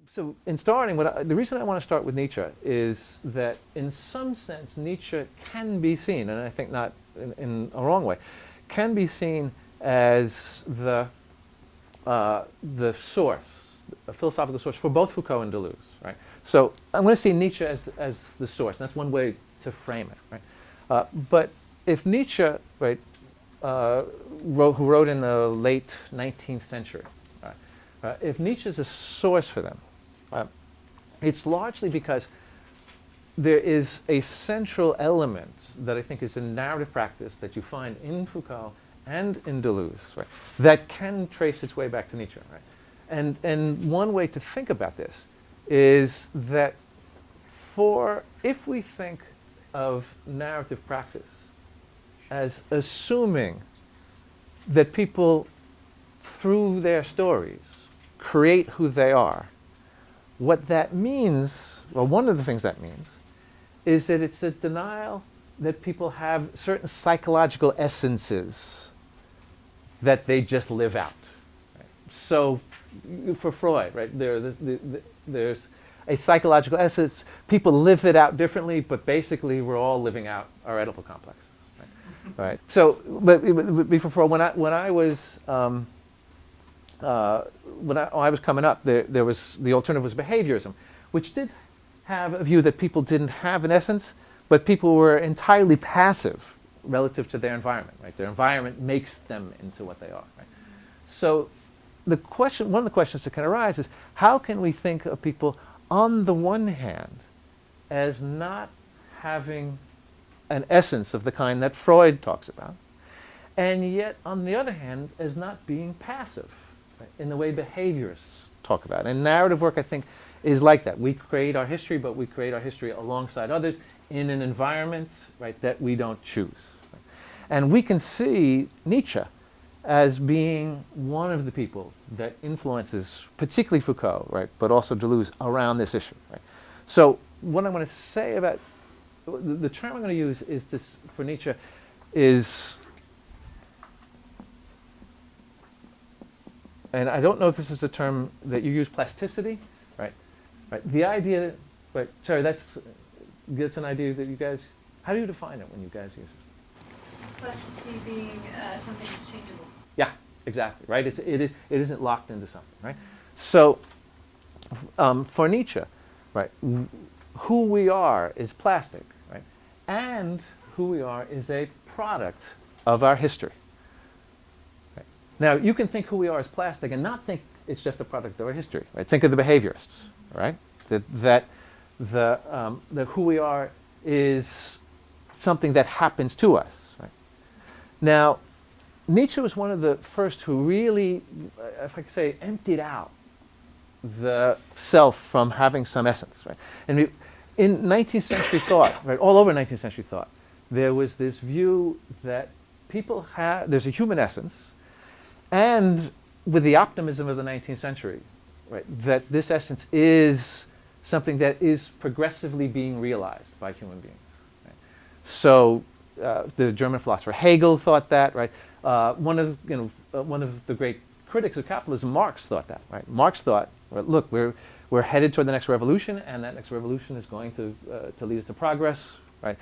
So in starting, the reason I want to start with Nietzsche is that in some sense Nietzsche can be seen, and I think not in a wrong way, can be seen as the source, a philosophical source for both Foucault and Deleuze, right? So I'm going to see Nietzsche as the source. That's one way to frame it, right? But if Nietzsche, right, who wrote in the late 19th century, right, if Nietzsche is a source for them, it's largely because there is a central element that I think is a narrative practice that you find in Foucault and in Deleuze, right, that can trace its way back to Nietzsche, right? And one way to think about this is that if we think of narrative practice as assuming that people, through their stories, create who they are, what that means, well, one of the things that means, is that it's a denial that people have certain psychological essences that they just live out. Right? So, for Freud, right, there's a psychological essence. People live it out differently, but basically we're all living out our Oedipal complexes. Right? Right. So, but before Freud, when I was coming up, there was the alternative was behaviorism, which did have a view that people didn't have an essence, but people were entirely passive relative to their environment. Right? Their environment makes them into what they are. Right? So, one of the questions that can arise is, how can we think of people on the one hand as not having an essence of the kind that Freud talks about, and yet on the other hand as not being passive, right, in the way behaviorists talk about. And narrative work, I think, is like that. We create our history, but we create our history alongside others in an environment, right, that we don't choose. Right? And we can see Nietzsche as being one of the people that influences, particularly Foucault, right, but also Deleuze, around this issue. Right? So what I'm going to say about the term I'm going to use is this for Nietzsche is, and I don't know if this is a term that you use, plasticity, right? Right. The idea, right? Sorry, that's an idea that you guys. How do you define it when you guys use it? Plasticity being something that's changeable. Yeah, exactly. Right. It isn't locked into something. Right. So for Nietzsche, right, who we are is plastic, right, and who we are is a product of our history. Right? Now you can think who we are as plastic and not think it's just a product of our history. Right? Think of the behaviorists. Right? That the who we are is something that happens to us. Right? Now, Nietzsche was one of the first who really, if I could say, emptied out the self from having some essence. Right? And in 19th century thought, right, all over 19th century thought, there was this view that people there's a human essence, and with the optimism of the 19th century, right, that this essence is something that is progressively being realized by human beings. Right? So the German philosopher Hegel thought that. Right? One of the great critics of capitalism, Marx, thought that. Right? Marx thought, well, look, we're headed toward the next revolution, and that next revolution is going to lead us to progress. Right?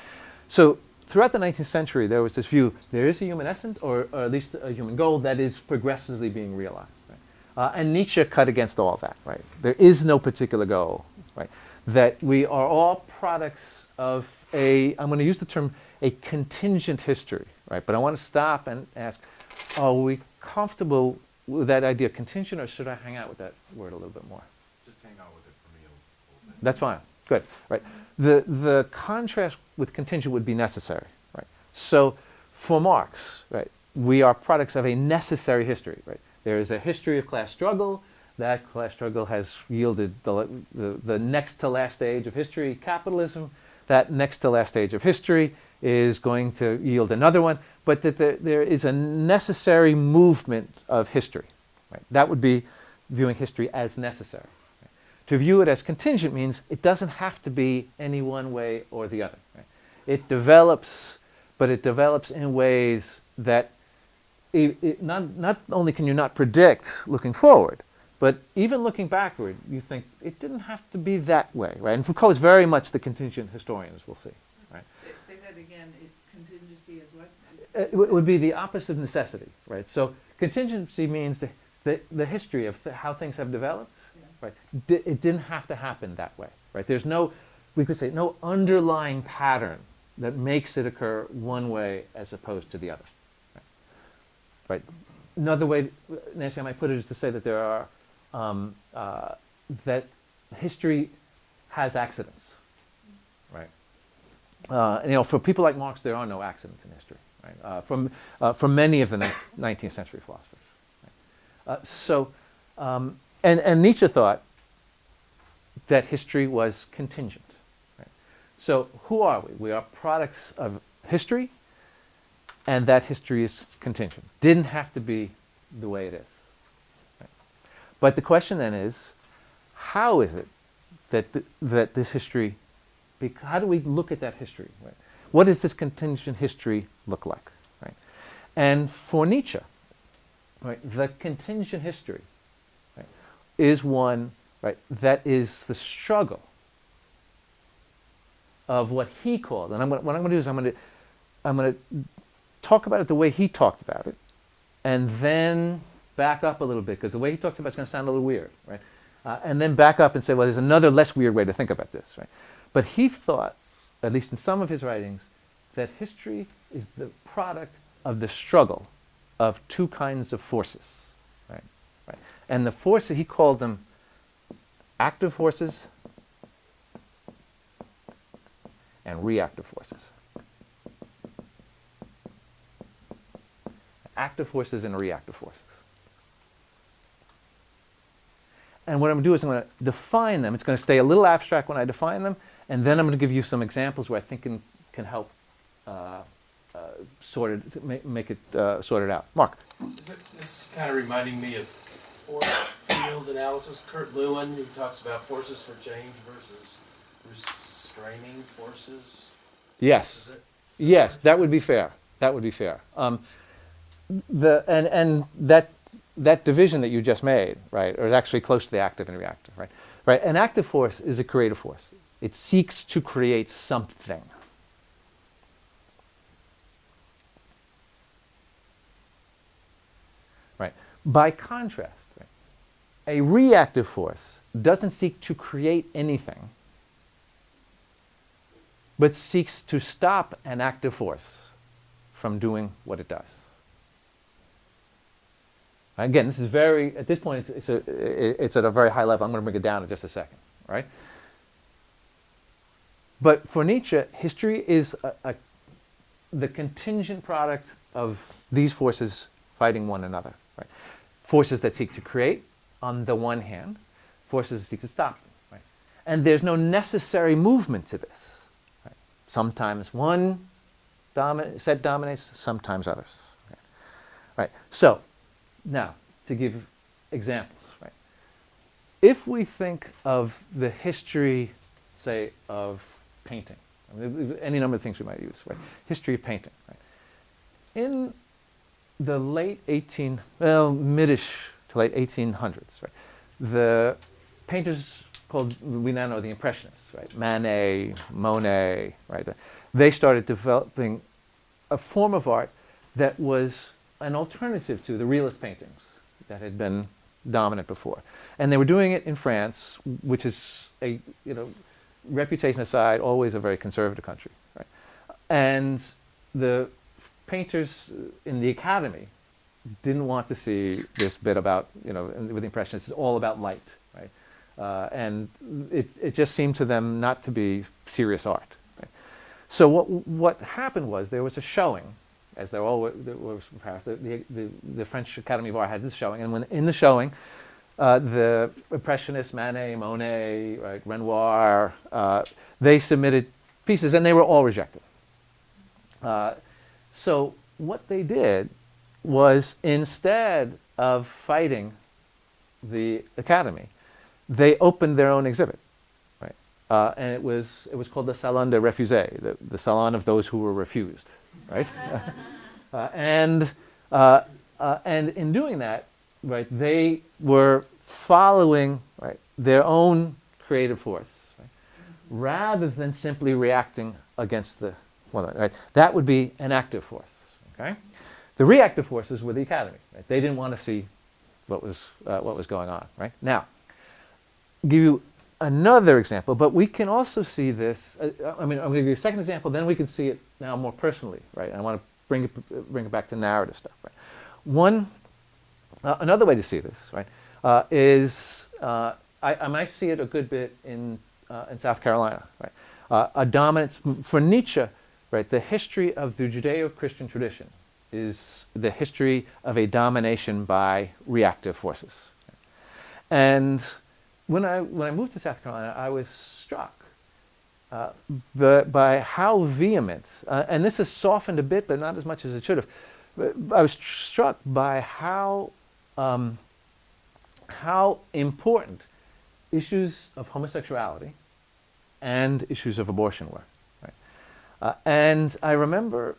So throughout the 19th century, there was this view: there is a human essence, or at least a human goal, that is progressively being realized. And Nietzsche cut against all that, right? There is no particular goal, right? That we are all products of I'm going to use the term, a contingent history, right? But I want to stop and ask, are we comfortable with that idea of contingent, or should I hang out with that word a little bit more? Just hang out with it for me a little bit. That's fine, good, right? The contrast with contingent would be necessary, right? So for Marx, right, we are products of a necessary history, right? There is a history of class struggle. That class struggle has yielded the next to last stage of history, capitalism. That next to last stage of history is going to yield another one. But that there is a necessary movement of history. Right? That would be viewing history as necessary. Right? To view it as contingent means it doesn't have to be any one way or the other. Right? It develops, but it develops in ways that not only can you not predict looking forward, But even looking backward, you think it didn't have to be that way, right? And Foucault is very much the contingent historian, as we'll see, right? Say that again. Contingency is what? It would be the opposite of necessity, right? So contingency means the history of how things have developed, right? It didn't have to happen that way, right? There's no, we could say, no underlying pattern that makes it occur one way as opposed to the other, right? Another way, Nancy, I might put it is to say that there are, that history has accidents, right? And, you know, for people like Marx, there are no accidents in history, right? From many of the 19th century philosophers. Right? And Nietzsche thought that history was contingent. Right? So who are we? We are products of history, and that history is contingent. Didn't have to be the way it is. Right? But the question then is, how is it that, that this history, how do we look at that history? Right? What does this contingent history look like? Right? And for Nietzsche, right, the contingent history, right, is one, right, that is the struggle of what he called, and what I'm going to do is I'm going to talk about it the way he talked about it, and then back up a little bit, because the way he talks about it's going to sound a little weird, right? And then back up and say, well, there's another less weird way to think about this, right? But he thought, at least in some of his writings, that history is the product of the struggle of two kinds of forces, right? Right. And the forces, he called them active forces and reactive forces. Active forces and reactive forces. And what I'm going to do is I'm going to define them. It's going to stay a little abstract when I define them, and then I'm going to give you some examples where I think can help make it sorted out. Mark. This is kind of reminding me of force field analysis. Kurt Lewin, who talks about forces for change versus restraining forces. Yes. Yes, that would be fair. That would be fair. That division that you just made, right, is actually close to the active and reactive, right? Right. An active force is a creative force. It seeks to create something. Right. By contrast, right, a reactive force doesn't seek to create anything, but seeks to stop an active force from doing what it does. Again, this is very, at this point, it's at a very high level. I'm going to bring it down in just a second, right? But for Nietzsche, history is the contingent product of these forces fighting one another, right? Forces that seek to create, on the one hand, forces that seek to stop them, right? And there's no necessary movement to this, right? Sometimes one set dominates, sometimes others, right? Right. So, now, to give examples, right? If we think of the history, say, of painting, I mean, any number of things we might use, right? History of painting, right? In the mid-ish to late 1800s, right? The painters called, we now know the Impressionists, right? Manet, Monet, right? They started developing a form of art that was an alternative to the realist paintings that had been dominant before. And they were doing it in France, which is a, reputation aside, always a very conservative country, right? And the painters in the academy didn't want to see this bit about, with the Impressionists, it's all about light, right? And it just seemed to them not to be serious art. Right? So what happened was there was a showing, as there was the French Academy of Art had this showing, and when in the showing, the Impressionists, Manet, Monet, right, Renoir, they submitted pieces, and they were all rejected. So what they did was, instead of fighting the Academy, they opened their own exhibit, right? And it was called the Salon des Refusés, the salon of those who were refused, right? And in doing that, right, they were following, right, their own creative force, right, rather than simply reacting against the one, right? That would be an active force. Okay, the reactive forces were the academy. Right? They didn't want to see what was going on. Right now, give you another example, but we can also see this. I'm going to give you a second example. Then we can see it now more personally. Right? I want to bring it back to narrative stuff. Right? Another way to see this, right, is I might see it a good bit in South Carolina. Right? A dominance for Nietzsche. Right, the history of the Judeo-Christian tradition is the history of a domination by reactive forces. And when I moved to South Carolina, I was struck by how vehement, and this has softened a bit, but not as much as it should have. I was struck by how important issues of homosexuality and issues of abortion were. And I remember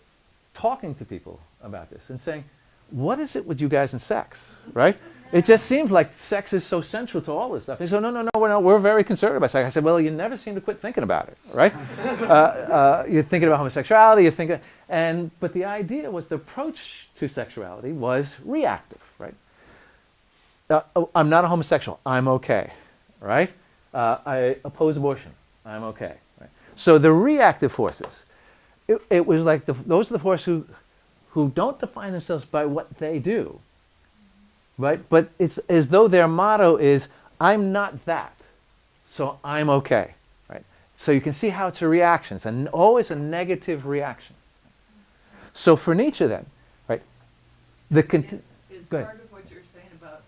talking to people about this and saying, what is it with you guys and sex, right? It just seems like sex is so central to all this stuff. They said, no, we're very concerned about sex. I said, well, you never seem to quit thinking about it, right? You're thinking about homosexuality, but the idea was the approach to sexuality was reactive, right? I'm not a homosexual, I'm okay, right? I oppose abortion, I'm okay, right? So the reactive forces, it was like those are the forces who don't define themselves by what they do, right? But it's as though their motto is, I'm not that, so I'm okay, right? So you can see how it's a reaction. It's always a negative reaction. So for Nietzsche then, right, Is go ahead. part of what you're saying about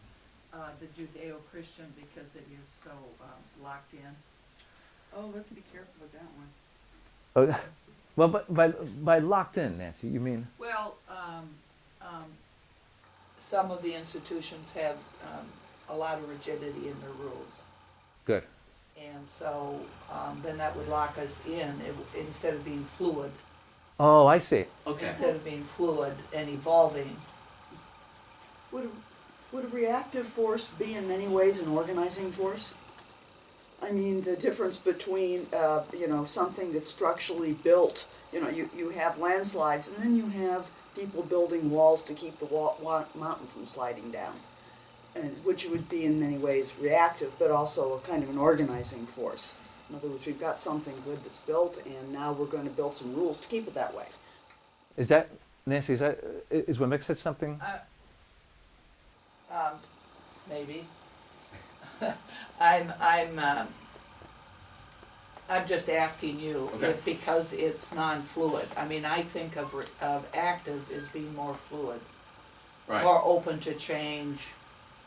the Judeo-Christian because it is so locked in? Oh, let's be careful with that one. Oh, well, but by locked in, Nancy, you mean? Well, some of the institutions have a lot of rigidity in their rules. Good. And so then that would lock us in instead of being fluid. Oh, I see. Okay. Instead of being fluid and evolving. Would a reactive force be in many ways an organizing force? I mean, the difference between, something that's structurally built, you have landslides and then you have people building walls to keep the mountain from sliding down, and which would be in many ways reactive, but also a kind of an organizing force. In other words, we've got something good that's built, and now we're going to build some rules to keep it that way. Is that, Nancy, is what Mick said something? Maybe. I'm just asking you if because it's non-fluid. I mean, I think of active as being more fluid, more open to change,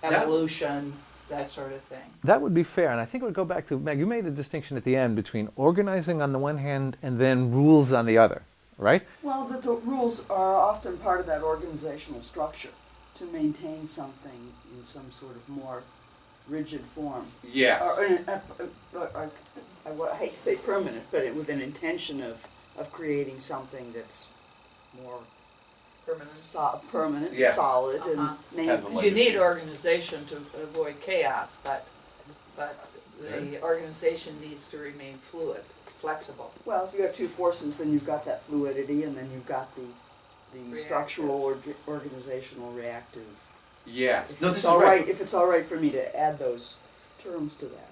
evolution, that sort of thing. That would be fair, and I think it would go back to, Meg, you made a distinction at the end between organizing on the one hand and then rules on the other, right? Well, the rules are often part of that organizational structure to maintain something in some sort of more rigid form. Yes. I hate to say permanent, but with an intention of creating something that's more permanent, Yeah. solid, and Has a Because you need organization to avoid chaos, but the organization needs to remain fluid, flexible. well, if you have two forces, then you've got that fluidity, and then you've got the Reactive. structural, organizational, reactive. Yes. If No, it's this is all right. If it's all right for me to add those terms to that.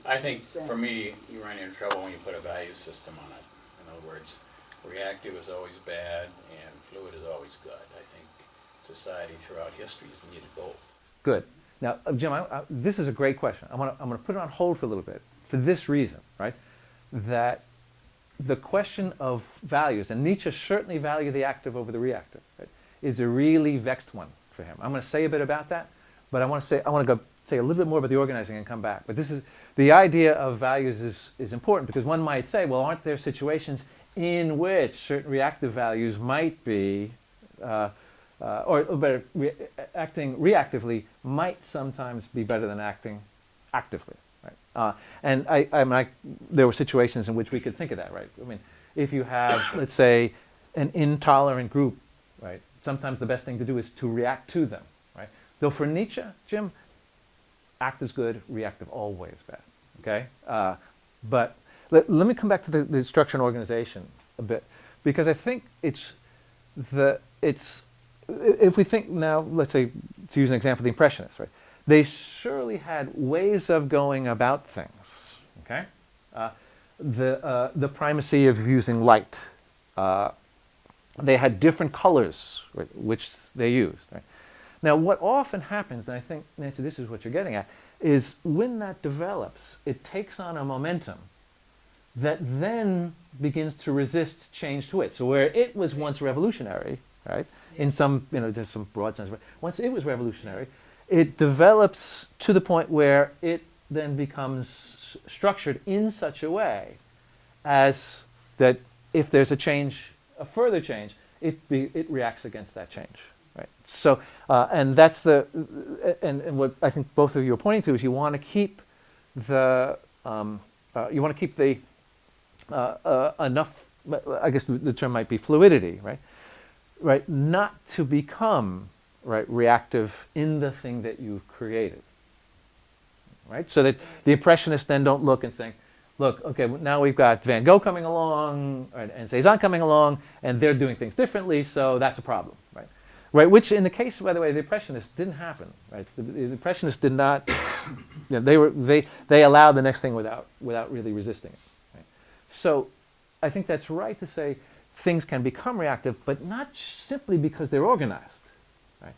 I think, sense. for me, you run into trouble when you put a value system on it. In other words, reactive is always bad and fluid is always good. I think society throughout history has needed both. Good. Now, Jim, this is a great question. I'm going to put it on hold for a little bit for this reason, right? That the question of values, and Nietzsche certainly valued the active over the reactive, right, is a really vexed one for him. I'm going to say a bit about that, but I want to go say a little bit more about the organizing and come back. But the idea of values is important because one might say, well, aren't there situations in which certain reactive values might be, or better, acting reactively might sometimes be better than acting actively, right? And there were situations in which we could think of that, right? I mean, if you have, let's say, an intolerant group, right? Sometimes the best thing to do is to react to them, right? Though for Nietzsche, Jim, active's good, reactive always bad. Okay, but let me come back to the structure and organization a bit, because I think if we think now, let's say, to use an example, the Impressionists, right? They surely had ways of going about things. Okay, the primacy of using light. They had different colors, right, which they used. Right? Now, what often happens, and I think, Nancy, this is what you're getting at, is when that develops, it takes on a momentum that then begins to resist change to it. So where it was once revolutionary, right, in some, there's some broad sense, once it was revolutionary, it develops to the point where it then becomes structured in such a way as that if there's a change, a further change, it reacts against that change, right? So, and that's and what I think both of you are pointing to is you want to keep enough. I guess the term might be fluidity, right? Right, not to become reactive in the thing that you've created, right? So that the Impressionists then don't look and saying, look, okay, now we've got Van Gogh coming along and Cezanne coming along, and they're doing things differently, so that's a problem, right? Right, which in the case, by the way, the Impressionists didn't happen, right? The Impressionists did not, they allowed the next thing without really resisting it, right? So I think that's right to say things can become reactive, but not simply because they're organized, right?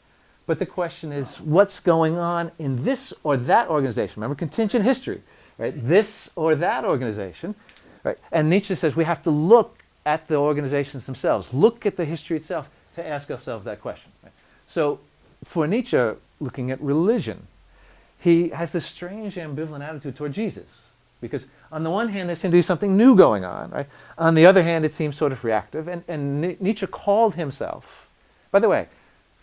But the question is, what's going on in this or that organization? Remember, contingent history. Right, this or that organization, right? And Nietzsche says we have to look at the organizations themselves, look at the history itself to ask ourselves that question. Right? So for Nietzsche, looking at religion, he has this strange ambivalent attitude toward Jesus, because on the one hand there seemed to be something new going on, right? On the other hand it seems sort of reactive, and Nietzsche called himself, by the way,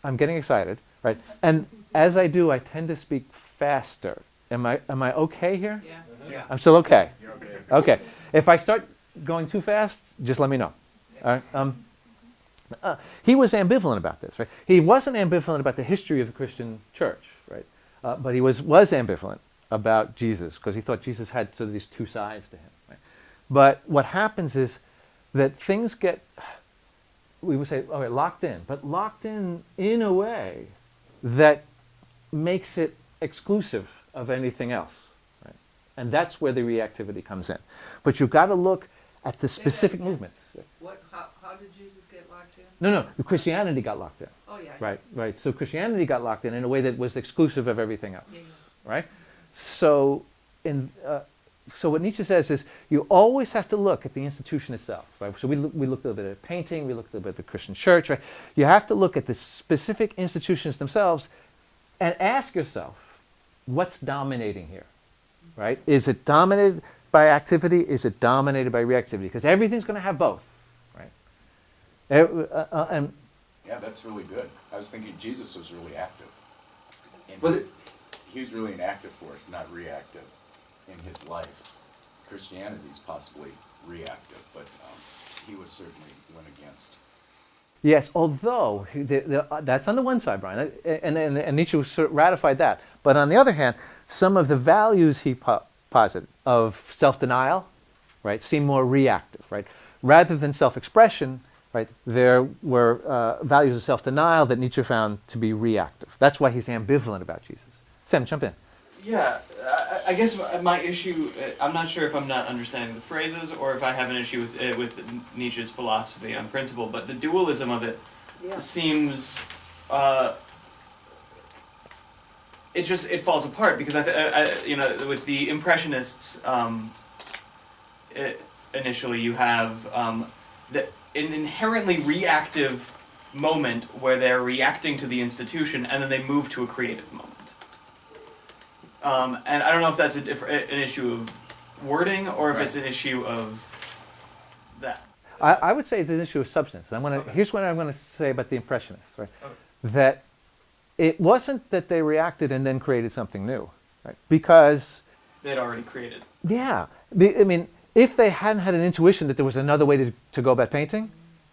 I'm getting excited, right? And as I do, I tend to speak faster. Am I okay here? Yeah. Yeah. I'm still okay. You're okay. Okay. If I start going too fast, just let me know. All right? He was ambivalent about this, right? He wasn't ambivalent about the history of the Christian church, right? But he was ambivalent about Jesus, because he thought Jesus had sort of these two sides to him. Right? But what happens is that things get, we would say, okay, locked in, but locked in a way that makes it exclusive of anything else, right? And that's where the reactivity comes in. But you've got to look at the specific movements. How did Jesus get locked in? No, Christianity got locked in. Oh, yeah. Right. So Christianity got locked in a way that was exclusive of everything else, Yeah. right? So so what Nietzsche says is you always have to look at the institution itself, right? So we looked a little bit at painting, we looked a little bit at the Christian church, right? You have to look at the specific institutions themselves and ask yourself, what's dominating here, right? Is it dominated by activity? Is it dominated by reactivity? Because everything's going to have both, right? And Yeah, that's really good. I was thinking Jesus was really active. Well, He was really an active force, not reactive in his life. Christianity is possibly reactive, but he was certainly went against. yes, although that's on the one side, Brian, and Nietzsche sort of ratified that. But on the other hand, some of the values he posited of self-denial, right, seem more reactive, right? Rather than self-expression, right, there were values of self-denial that Nietzsche found to be reactive. That's why he's ambivalent about Jesus. Sam, jump in. Yeah, I guess my issue, I'm not sure if I'm not understanding the phrases or if I have an issue with Nietzsche's philosophy on principle, but the dualism of it seems, it falls apart because with the Impressionists, initially you have an inherently reactive moment where they're reacting to the institution and then they move to a creative moment. And I don't know if that's an issue of wording or if it's an issue of that. I would say it's an issue of substance. Here's what I'm going to say about the Impressionists, right? Okay. That it wasn't that they reacted and then created something new, right? Because They'd already created. yeah, I mean, if they hadn't had an intuition that there was another way to go about painting,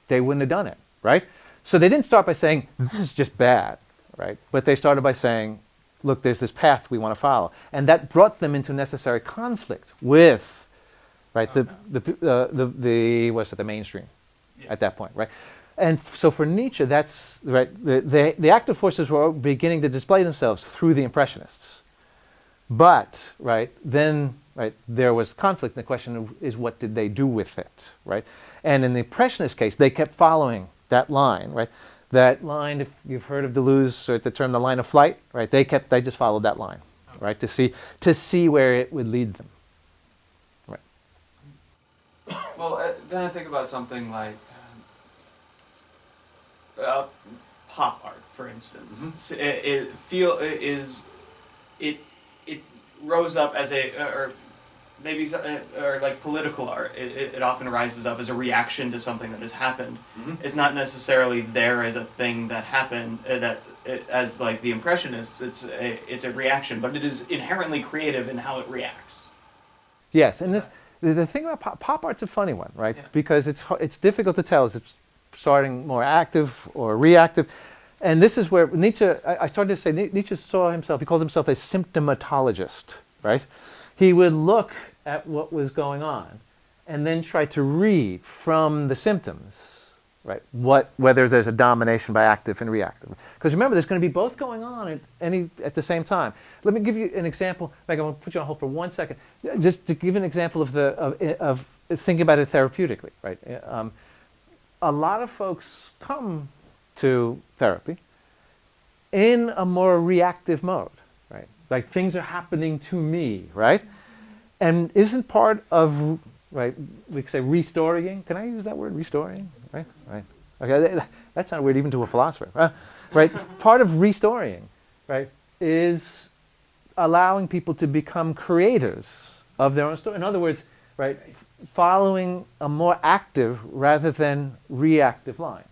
they wouldn't have done it, right? So they didn't start by saying, this is just bad, right? But they started by saying, look, there's this path we want to follow. And that brought them into necessary conflict with, right, the mainstream at that point, right? And so for Nietzsche, that's, right, the active forces were beginning to display themselves through the Impressionists. But, right, then, right, there was conflict. The question is, what did they do with it, right? And in the Impressionist case, they kept following that line, right? That line, if you've heard of Deleuze, or the term the line of flight, right? They just followed that line, right? To see where it would lead them, right? Well, then I think about something like pop art, for instance. It rose up as or like political art. It often rises up as a reaction to something that has happened. It's not necessarily there as a thing that happened. As like the Impressionists, it's a reaction, but it is inherently creative in how it reacts. Yes, and the thing about pop art's a funny one, right? Yeah. Because it's difficult to tell. Is it starting more active or reactive? And this is where Nietzsche, I started to say, Nietzsche saw himself, he called himself a symptomatologist, right? He would look at what was going on and then try to read from the symptoms, right, whether there's a domination by active and reactive. Because remember, there's going to be both going on at the same time. Let me give you an example. Meg, I'm going to put you on hold for 1 second. Just to give an example of thinking about it therapeutically, right? A lot of folks come to therapy in a more reactive mode, right? Like things are happening to me, right? And isn't part of, right, we could say restoring, can I use that word, restoring, right? Right. Okay, that's not weird even to a philosopher, right? Part of restoring, right, is allowing people to become creators of their own story. In other words, right, following a more active rather than reactive line.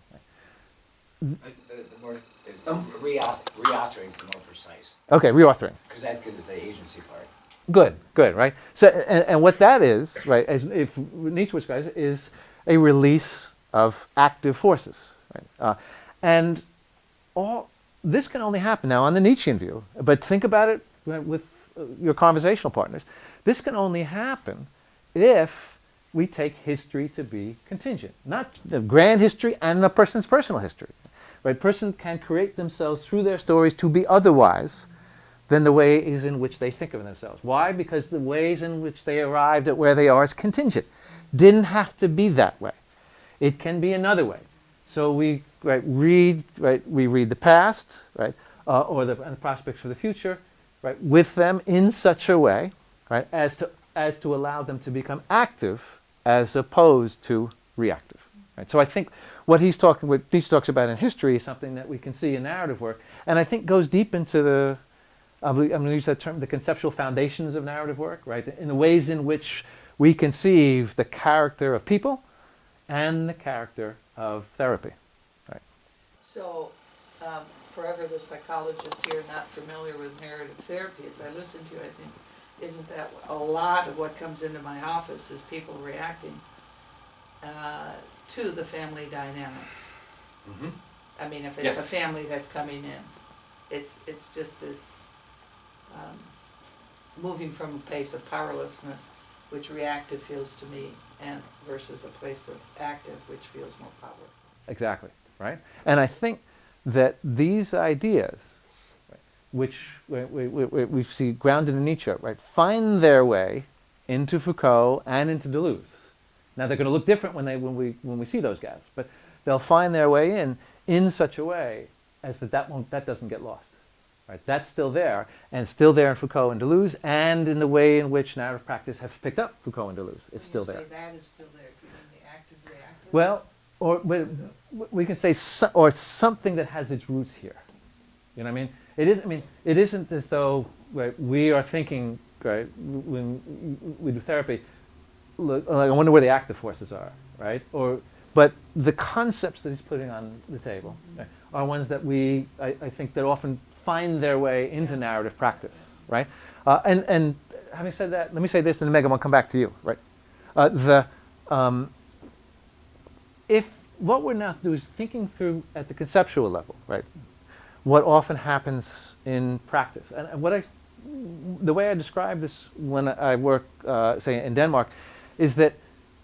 The more reauthoring is the more precise. Okay, reauthoring. Because that gives the agency part. Good, right? So, and what that is, right, as if Nietzsche was describes, is a release of active forces, right? And all this can only happen now on the Nietzschean view. But think about it with your conversational partners. This can only happen if we take history to be contingent, not the grand history and a person's personal history. Right? Person can create themselves through their stories to be otherwise than the ways in which they think of themselves. Why? Because the ways in which they arrived at where they are is contingent. Didn't have to be that way. It can be another way. So we read the past, right, or the prospects for the future, right, with them in such a way, right, as to allow them to become active as opposed to reactive. Right? So I think what Nietzsche talks about in history is something that we can see in narrative work, and I think goes deep into the, I'm going to use that term, the conceptual foundations of narrative work, right? In the ways in which we conceive the character of people and the character of therapy, right? So, forever the psychologist here not familiar with narrative therapy, as I listen to you, I think, isn't that a lot of what comes into my office is people reacting to the family dynamics. Mm-hmm. I mean, if it's Yes. a family that's coming in, it's just this moving from a place of powerlessness, which reactive feels to me, and versus a place of active, which feels more powerful. Exactly, right? And I think that these ideas, right, which we see grounded in Nietzsche, right, find their way into Foucault and into Deleuze. Now they're going to look different when we see those guys, but they'll find their way in such a way as that doesn't get lost. Right? That's still there, and still there in Foucault and Deleuze, and in the way in which narrative practice has picked up Foucault and Deleuze. It's still there. That is still there. Do you mean the active reactive? Well, or we can say or something that has its roots here. You know what I mean? It is. I mean, it isn't as though we are thinking, right, when we do therapy. Look, I wonder where the active forces are, right? But the concepts that he's putting on the table, right, are ones that I think that often find their way into narrative practice, right? And having said that, let me say this, and then Megan, I'll come back to you, right? If what we're now doing is thinking through at the conceptual level, right? what often happens in practice. And the way I describe this when I work, say, in Denmark, is that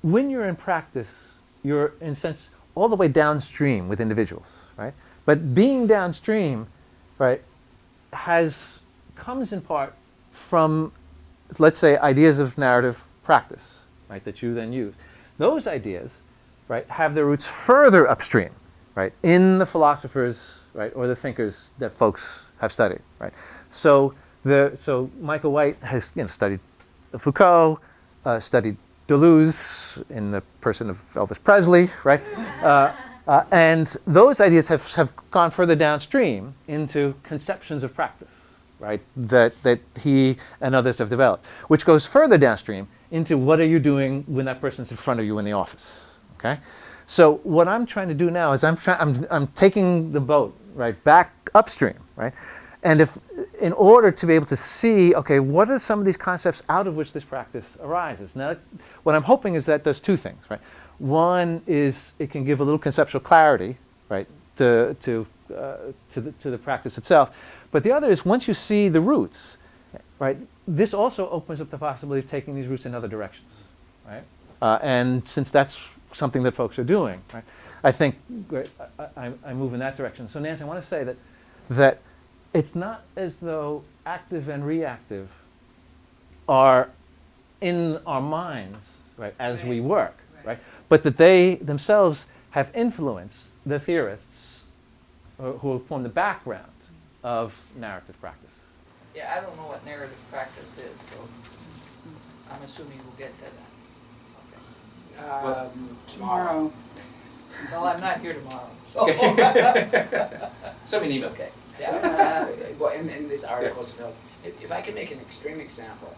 when you're in practice, you're, in a sense, all the way downstream with individuals, right? But being downstream, right, comes in part from, let's say, ideas of narrative practice, right, that you then use. Those ideas, right, have their roots further upstream, right, in the philosophers, right, or the thinkers that folks have studied, right. So Michael White has, studied Foucault, studied Deleuze in the person of Elvis Presley, right, and those ideas have gone further downstream into conceptions of practice, right, that he and others have developed, which goes further downstream into what are you doing when that person's in front of you in the office, okay? So what I'm trying to do now is I'm taking the boat, right, back upstream, right? And in order to be able to see, okay, what are some of these concepts out of which this practice arises? Now, what I'm hoping is that does two things, right? One is it can give a little conceptual clarity, right, to the practice itself. But the other is once you see the roots, right, this also opens up the possibility of taking these roots in other directions, right? And since that's something that folks are doing, right, I think I move in that direction. So Nancy, I want to say that it's not as though active and reactive are in our minds, right, as we work, right? But that they themselves have influenced the theorists who form the background of narrative practice. Yeah, I don't know what narrative practice is, so I'm assuming we'll get to that. Tomorrow. Well, I'm not here tomorrow, so. Send me an email. Okay, yeah. Well, in this article, if I can make an extreme example,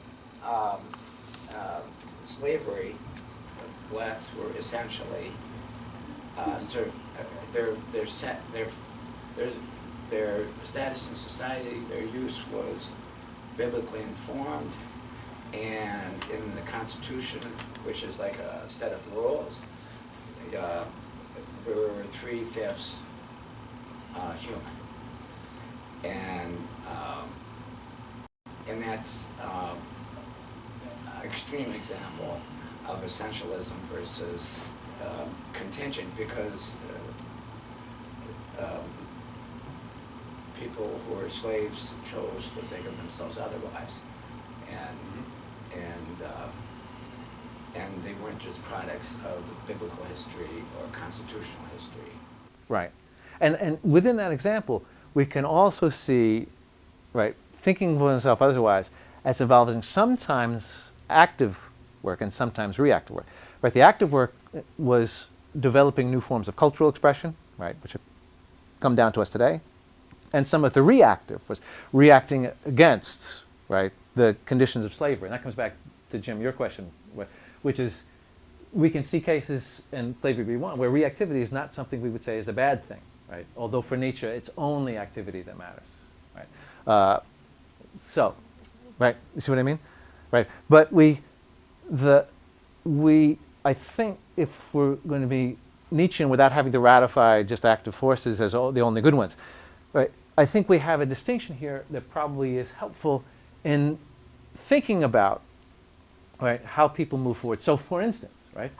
slavery, blacks were essentially, their status in society, their use was biblically informed, and in the Constitution, which is like a set of rules, we were 3/5 human, and that's an extreme example of essentialism versus contingent, because people who were slaves chose to think of themselves otherwise, and they weren't just products of biblical history or constitutional history. Right. And within that example, we can also see, right, thinking of oneself otherwise as involving sometimes active work and sometimes reactive work. Right. The active work was developing new forms of cultural expression, right, which have come down to us today. And some of the reactive was reacting against, right, the conditions of slavery. And that comes back to, Jim, your question, which is we can see cases in Slavery Degree 1 where reactivity is not something we would say is a bad thing, right? Although for Nietzsche, it's only activity that matters, right? So, right, you see what I mean? Right, but I think if we're going to be Nietzschean without having to ratify just active forces as the only good ones, right, I think we have a distinction here that probably is helpful in thinking about, right, how people move forward. So for instance, right,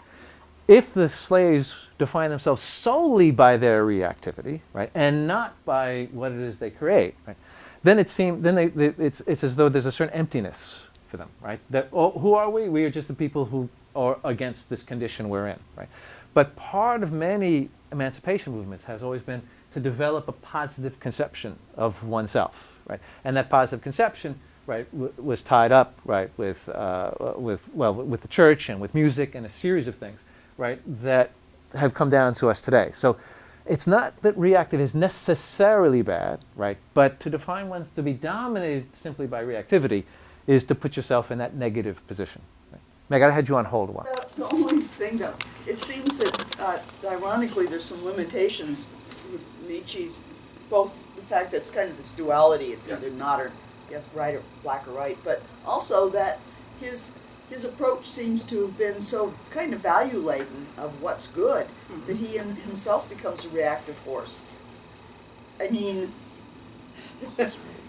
if the slaves define themselves solely by their reactivity, right, and not by what it is they create, right, then it's as though there's a certain emptiness for them, right? That, oh, who are we? We are just the people who are against this condition we're in, right? But part of many emancipation movements has always been to develop a positive conception of oneself, right? And that positive conception, right, was tied up, right, with the church and with music and a series of things, right, that have come down to us today. So it's not that reactive is necessarily bad, right, but to define one's to be dominated simply by reactivity is to put yourself in that negative position. Right? Meg, I had you on hold a while. The only thing that, it seems that ironically there's some limitations with Nietzsche's, both the fact that it's kind of this duality, it's either not or yes, right or black or white, but also that his approach seems to have been so kind of value laden of what's good that he himself becomes a reactive force. I mean,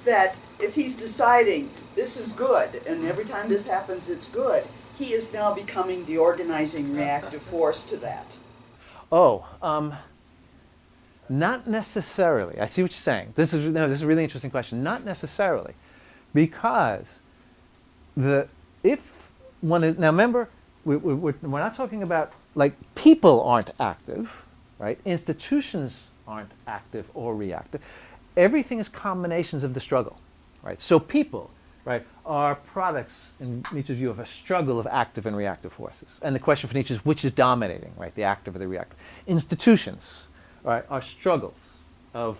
that if he's deciding this is good, and every time this happens it's good, he is now becoming the organizing reactive force to that. Oh, not necessarily. I see what you're saying. This is a really interesting question. Not necessarily, because if one is now, remember, we're not talking about, like, people aren't active, right? Institutions aren't active or reactive. Everything is combinations of the struggle, right? So people, right, are products, in Nietzsche's view, of a struggle of active and reactive forces. And the question for Nietzsche is which is dominating, right, the active or the reactive? Institutions, right, are struggles of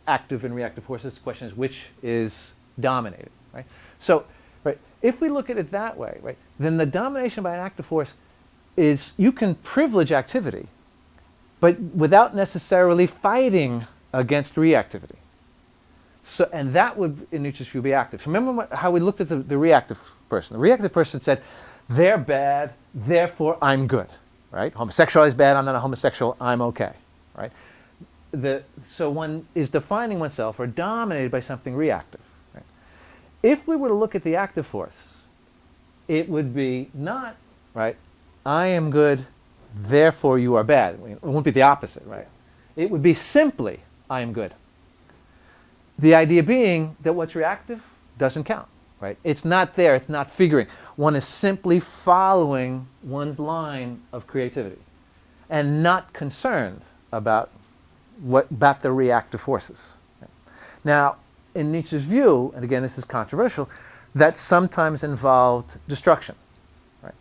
active and reactive forces. The question is which is dominating, right? So, right, if we look at it that way, right, then the domination by an active force is, you can privilege activity, but without necessarily fighting against reactivity. So, and that would, in Nietzsche's view, be active. So remember how we looked at the reactive person. The reactive person said, they're bad, therefore I'm good, right? Homosexuality is bad, I'm not a homosexual, I'm okay, right? So one is defining oneself or dominated by something reactive. Right? If we were to look at the active force, it would be not, right, I am good, therefore you are bad. It won't be the opposite, right? It would be simply, I am good. The idea being that what's reactive doesn't count, right? It's not there, it's not figuring. One is simply following one's line of creativity and not concerned about the reactive forces. Right? Now, in Nietzsche's view, and again this is controversial, that sometimes involved destruction, right?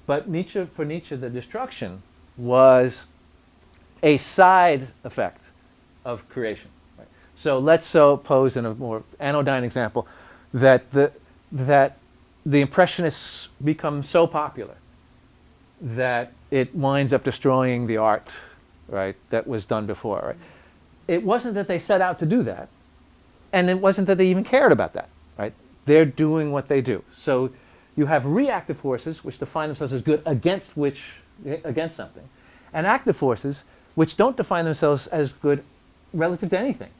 But for Nietzsche, the destruction was a side effect of creation. So let's suppose, in a more anodyne example, that the Impressionists become so popular that it winds up destroying the art, right, that was done before. Right? It wasn't that they set out to do that, and it wasn't that they even cared about that. Right? They're doing what they do. So you have reactive forces which define themselves as good against something, and active forces which don't define themselves as good relative to anything.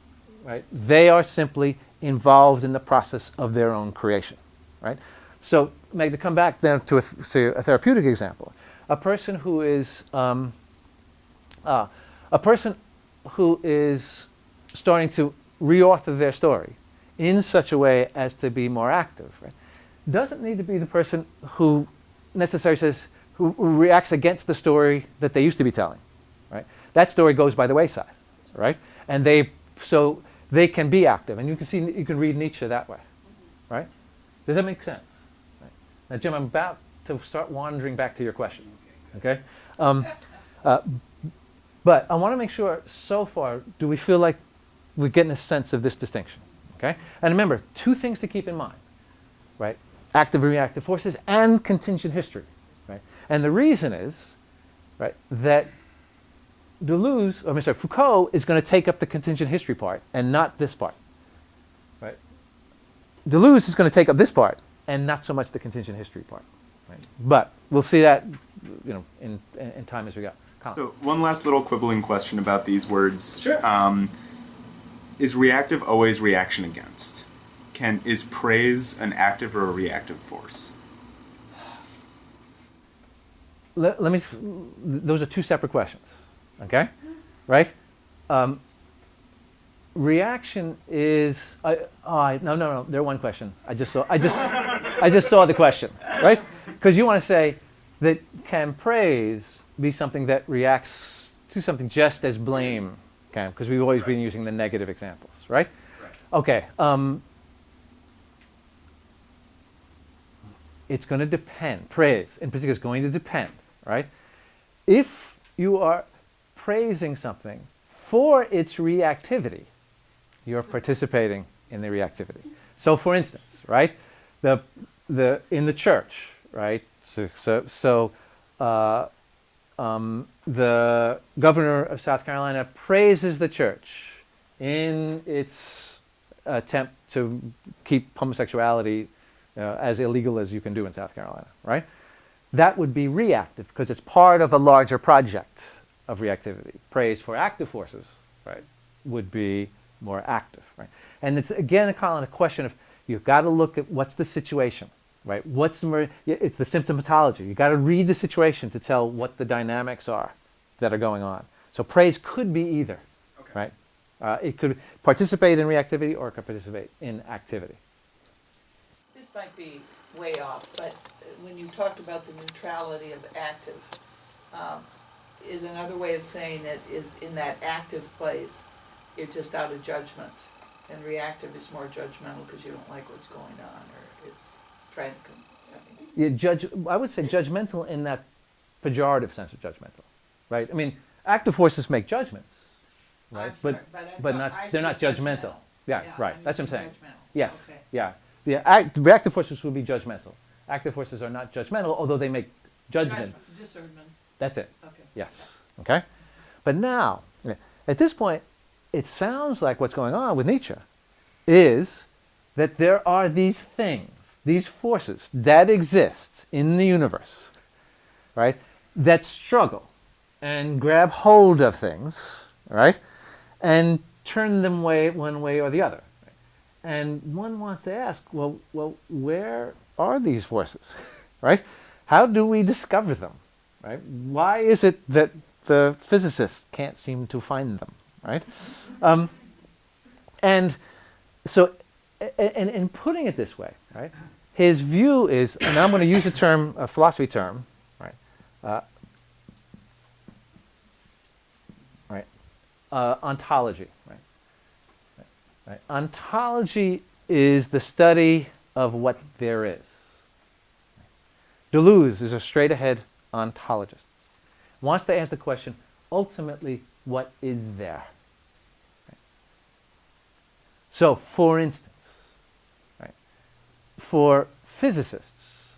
Right? They are simply involved in the process of their own creation. Right? So, Meg, to come back then to a therapeutic example, a person who is starting to reauthor their story in such a way as to be more active, right, doesn't need to be the person who necessarily says who reacts against the story that they used to be telling. Right? That story goes by the wayside, right? And they can be active, and you can read Nietzsche that way, right? Does that make sense? Right. Now, Jim, I'm about to start wandering back to your question, okay? But I want to make sure, so far, do we feel like we're getting a sense of this distinction, okay? And remember, two things to keep in mind, right? Active and reactive forces and contingent history, right? And the reason is, right, that Foucault is going to take up the contingent history part and not this part. Right? Deleuze is going to take up this part and not so much the contingent history part. Right? But we'll see that, in time as we go. Colin. So one last little quibbling question about these words. Sure. Is reactive always reaction against? Is praise an active or a reactive force? Those are two separate questions. Okay, right? Reaction is no. They're one question. I just saw the question, right? Because you want to say that can praise be something that reacts to something just as blame can? Because we've always been using the negative examples, right? Okay. It's going to depend. Praise, in particular, is going to depend, right? If you are praising something for its reactivity, you're participating in the reactivity. So, for instance, right, in the church, right. The governor of South Carolina praises the church in its attempt to keep homosexuality as illegal as you can do in South Carolina, right? That would be reactive because it's part of a larger project of reactivity. Praise for active forces, right, would be more active, right? And it's again a question of you've got to look at what's the situation, right? It's the symptomatology. You've got to read the situation to tell what the dynamics are that are going on. So praise could be either, right? It could participate in reactivity or it could participate in activity. This might be way off, but when you talked about the neutrality of active, is another way of saying it is in that active place, you're just out of judgment. And reactive is more judgmental because you don't like what's going on, or it's trying to. I would say judgmental in that pejorative sense of judgmental, right? I mean, active forces make judgments, right? Sorry, They're not judgmental. Yeah, right. That's what I'm saying. Judgmental. Yes. Okay. Yeah. The reactive forces would be judgmental. Active forces are not judgmental, although they make judgments. Discernment. That's it. Okay. Yes. Okay? But now, at this point, it sounds like what's going on with Nietzsche is that there are these things, these forces that exist in the universe, right, that struggle and grab hold of things, right, and turn them one way or the other. And one wants to ask, well, where are these forces, right? How do we discover them, right? Why is it that the physicists can't seem to find them, right? And so, in putting it this way, right, his view is, and I'm going to use a philosophy term, right, ontology, right? Right? Ontology is the study of what there is. Deleuze is a straight-ahead ontologist. Wants to ask the question, ultimately, what is there? Right? So, for instance, right, for physicists,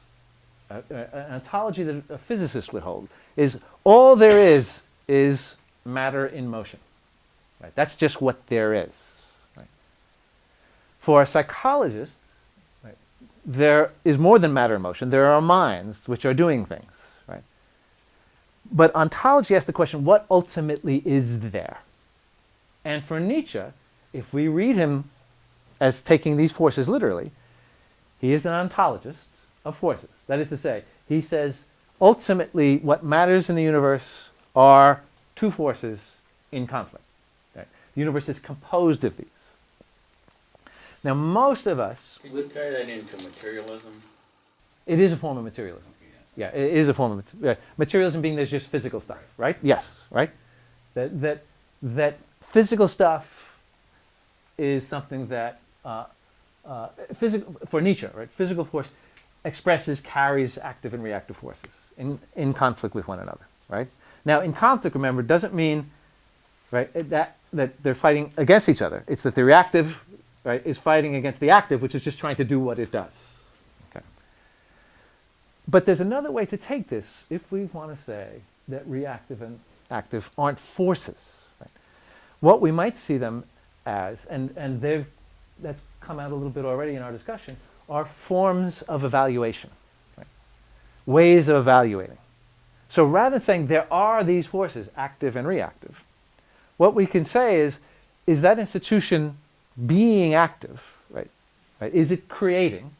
an ontology that a physicist would hold is all there is matter in motion. Right? That's just what there is. For a psychologist, right, there is more than matter in motion. There are minds which are doing things. Right? But ontology asks the question, what ultimately is there? And for Nietzsche, if we read him as taking these forces literally, he is an ontologist of forces. That is to say, he says, ultimately what matters in the universe are two forces in conflict. Right? The universe is composed of these. Now, most of us... Can you tie that into materialism? It is a form of materialism. Yeah, it is a form of materialism being there's just physical stuff, right? Yes, right? That physical stuff is something that, for Nietzsche, right? Physical force carries active and reactive forces in conflict with one another, right? Now, in conflict, remember, doesn't mean, right, that they're fighting against each other. It's that the reactive, right, is fighting against the active, which is just trying to do what it does. Okay. But there's another way to take this if we want to say that reactive and active aren't forces. Right? What we might see them as, and that's come out a little bit already in our discussion, are forms of evaluation, right? Ways of evaluating. So rather than saying there are these forces, active and reactive, what we can say is that institution being active, right? Is it creating,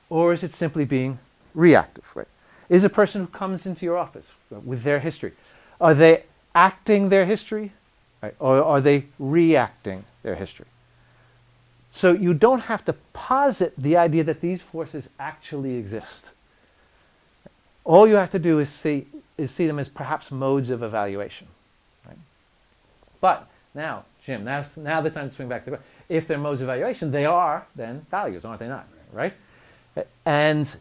or is it simply being reactive, right? Is a person who comes into your office with their history, are they acting their history, right? Or are they reacting their history? So you don't have to posit the idea that these forces actually exist. All you have to do is see them as perhaps modes of evaluation, right? But now, Jim, now the time to swing back to the question. If they're modes of evaluation, they are then values, aren't they not? Right? And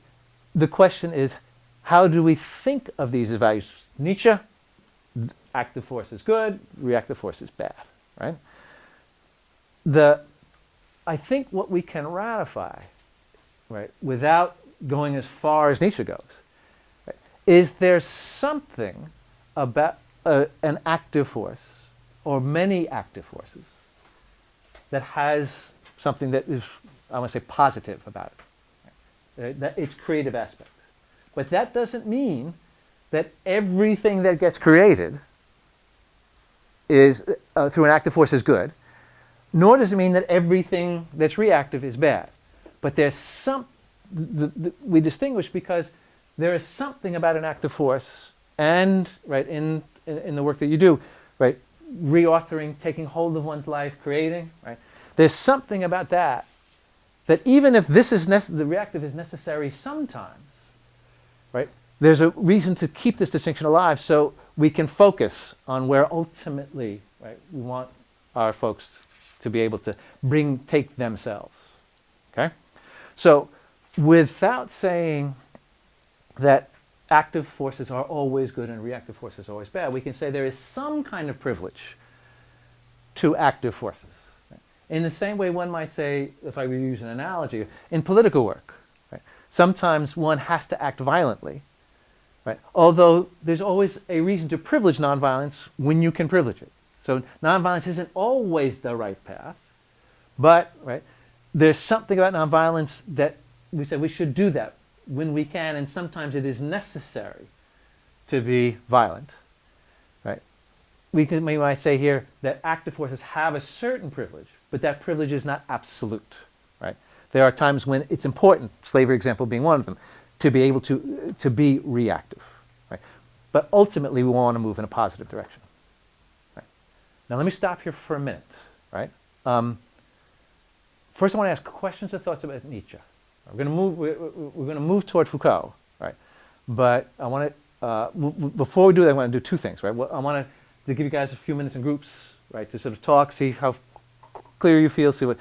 the question is, how do we think of these as values? Nietzsche, active force is good, reactive force is bad. Right? I think what we can ratify, right, without going as far as Nietzsche goes, right, is there's something about an active force or many active forces that has something that is, I want to say, positive about it. Right? That its creative aspect. But that doesn't mean that everything that gets created is through an active force is good, nor does it mean that everything that's reactive is bad. But there's we distinguish because there is something about an active force and, right, in the work that you do, right, reauthoring, taking hold of one's life, creating, right, there's something about that even if this is the reactive is necessary sometimes, right, there's a reason to keep this distinction alive so we can focus on where ultimately, right, we want our folks to be able to take themselves. Okay? So without saying that active forces are always good and reactive forces are always bad, we can say there is some kind of privilege to active forces. Right? In the same way one might say, if I were to use an analogy, in political work, right, sometimes one has to act violently, right? Although there's always a reason to privilege nonviolence when you can privilege it. So nonviolence isn't always the right path, but, right, there's something about nonviolence that we say we should do that when we can, and sometimes it is necessary to be violent, right? We might say here that active forces have a certain privilege, but that privilege is not absolute, right? There are times when it's important, slavery example being one of them, to be able to be reactive, right? But ultimately we want to move in a positive direction. Right? Now let me stop here for a minute, right? First I want to ask questions and thoughts about Nietzsche. We're going to move toward Foucault, right? But I want to, before we do that, I want to do two things, right? Well, I want to give you guys a few minutes in groups, right, to sort of talk, see how clear you feel, see how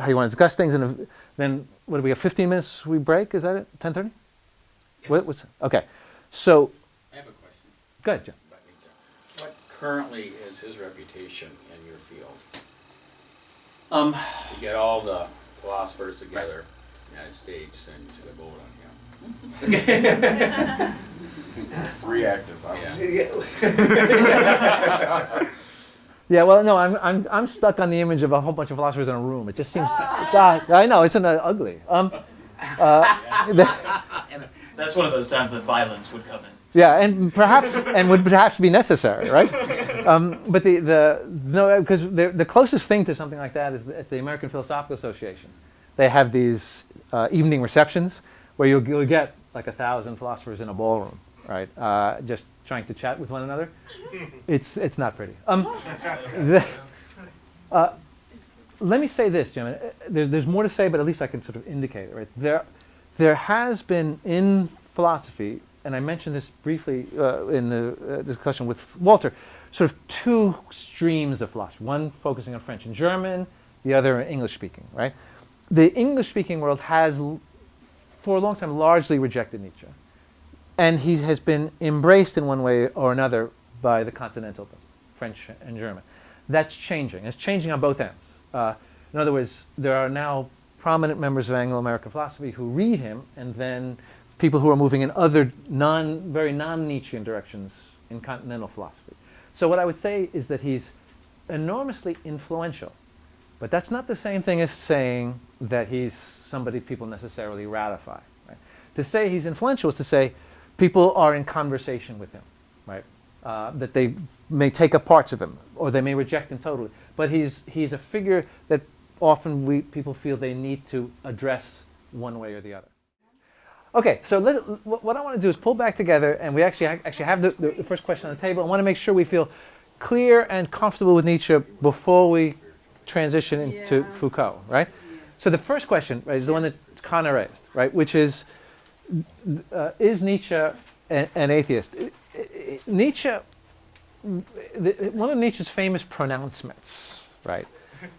you want to discuss things, and then what do we have? 15 minutes we break? Is that it? 10:30? Yes. Okay. So. I have a question. Go ahead, Jim. About Nietzsche. What currently is his reputation in your field? You get all the philosophers together in the United States and to vote on him. Reactive, Yeah, well, no, I'm stuck on the image of a whole bunch of philosophers in a room. It just seems, God, I know, it's ugly. That's one of those times that violence would come in. Yeah, and would perhaps be necessary, right? But because the closest thing to something like that is at the American Philosophical Association. They have these evening receptions where you'll get like 1,000 philosophers in a ballroom, right? Just trying to chat with one another. It's not pretty. Let me say this, Jim. There's more to say, but at least I can sort of indicate it, right? There has been in philosophy, and I mentioned this briefly in the discussion with Walter, sort of two streams of philosophy. One focusing on French and German, the other English-speaking, right? The English-speaking world has, for a long time, largely rejected Nietzsche. And he has been embraced in one way or another by the continental, French and German. That's changing. It's changing on both ends. In other words, there are now prominent members of Anglo-American philosophy who read him, and then people who are moving in other very non-Nietzschean directions in continental philosophy. So what I would say is that he's enormously influential, but that's not the same thing as saying that he's somebody people necessarily ratify. Right? To say he's influential is to say people are in conversation with him, right? That they may take up parts of him, or they may reject him totally. But he's a figure that often people feel they need to address one way or the other. Okay, so what I want to do is pull back together, and we actually have the first question on the table. I want to make sure we feel clear and comfortable with Nietzsche before we transition into Foucault, right? So the first question, right, is the one that Connor raised, right, which is Nietzsche an atheist? Nietzsche, one of Nietzsche's famous pronouncements, right,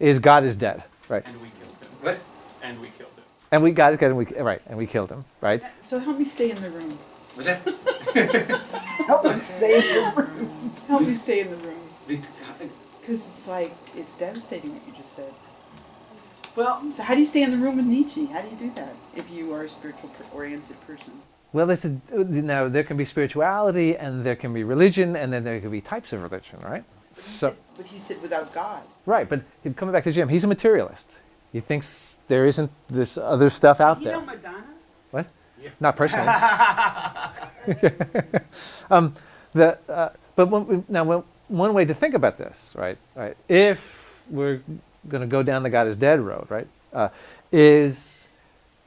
is God is dead, right? And we killed him. What? And we killed him. And we got it, and we killed him, right? So help me stay in the room. Was that? Help me stay in the room. Help me stay in the room. Because it's devastating what you just said. Well, so how do you stay in the room with Nietzsche? How do you do that if you are a spiritual-oriented person? Well, now there can be spirituality, and there can be religion, and then there can be types of religion, right? But he said without God. Right, but coming back to Jim, he's a materialist. He thinks there isn't this other stuff out there. You know Madonna? What? Yeah. Not personally. But one way to think about this, right? If we're going to go down the God is dead road, right, is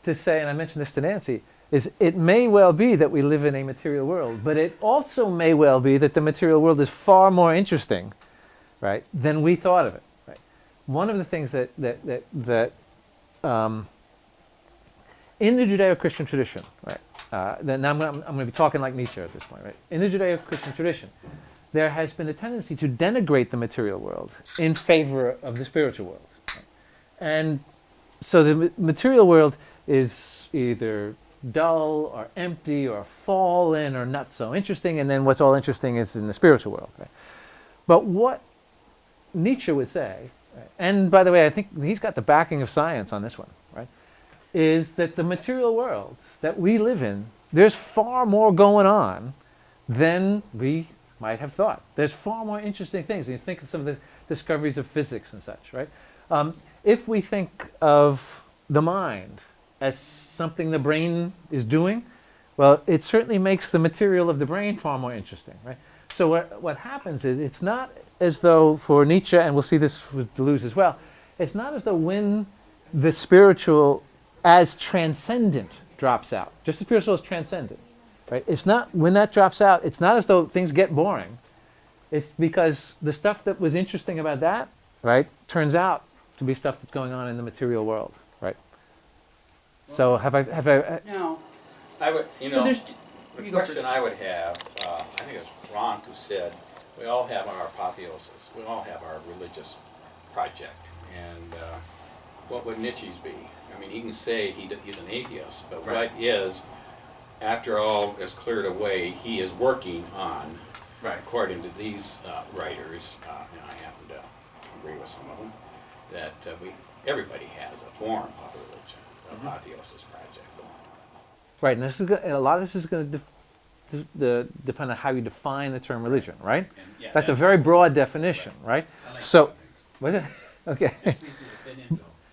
to say, and I mentioned this to Nancy, is it may well be that we live in a material world, but it also may well be that the material world is far more interesting, right, than we thought of it. Right? One of the things that in the Judeo-Christian tradition, right, now I'm going to be talking like Nietzsche at this point, right? In the Judeo-Christian tradition, there has been a tendency to denigrate the material world in favor of the spiritual world. Right? And so the material world is either dull or empty or fallen or not so interesting, and then what's all interesting is in the spiritual world. Right? But what Nietzsche would say, right, and by the way, I think he's got the backing of science on this one, right, is that the material world that we live in, there's far more going on than we might have thought. There's far more interesting things. You think of some of the discoveries of physics and such, right? If we think of the mind as something the brain is doing, well, it certainly makes the material of the brain far more interesting, right? So what happens is, it's not as though for Nietzsche, and we'll see this with Deleuze as well, it's not as though when the spiritual as transcendent drops out, just the spiritual is transcendent, right? It's not, when that drops out, it's not as though things get boring. It's because the stuff that was interesting about that, right, turns out to be stuff that's going on in the material world, right? So have I No. I would, So there's the you go question first. I would have, I think it was Ron who said, we all have our apotheosis, we all have our religious project, and what would Nietzsche's be? I mean, he can say he's an atheist, but Right. what is, after all is cleared away, he is working on, Right. according to these writers, and I happen to agree with some of them, that everybody has a form of religion, apotheosis project going on. right, and this is and a lot of this is going to depend on how you define the term religion, right? And, yeah, That's a very broad definition, right? So, was it? Okay.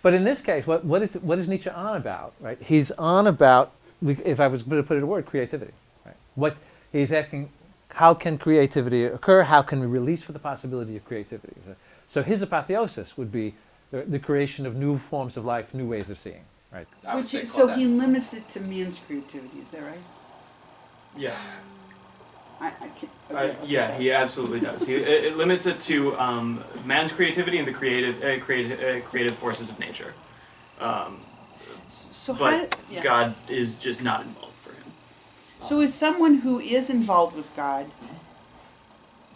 But in this case, what is Nietzsche on about, right? He's on about, if I was going to put it in a word, creativity. Right? What he's asking, how can creativity occur? How can we release for the possibility of creativity? So his apotheosis would be the creation of new forms of life, new ways of seeing, right? I would Which say is, call so that- he limits it to man's creativity, is that right? Yeah. I can't. Yeah, he absolutely does. It limits it to man's creativity and the creative forces of nature. So But yeah. God is just not involved for him. So is someone who is involved with God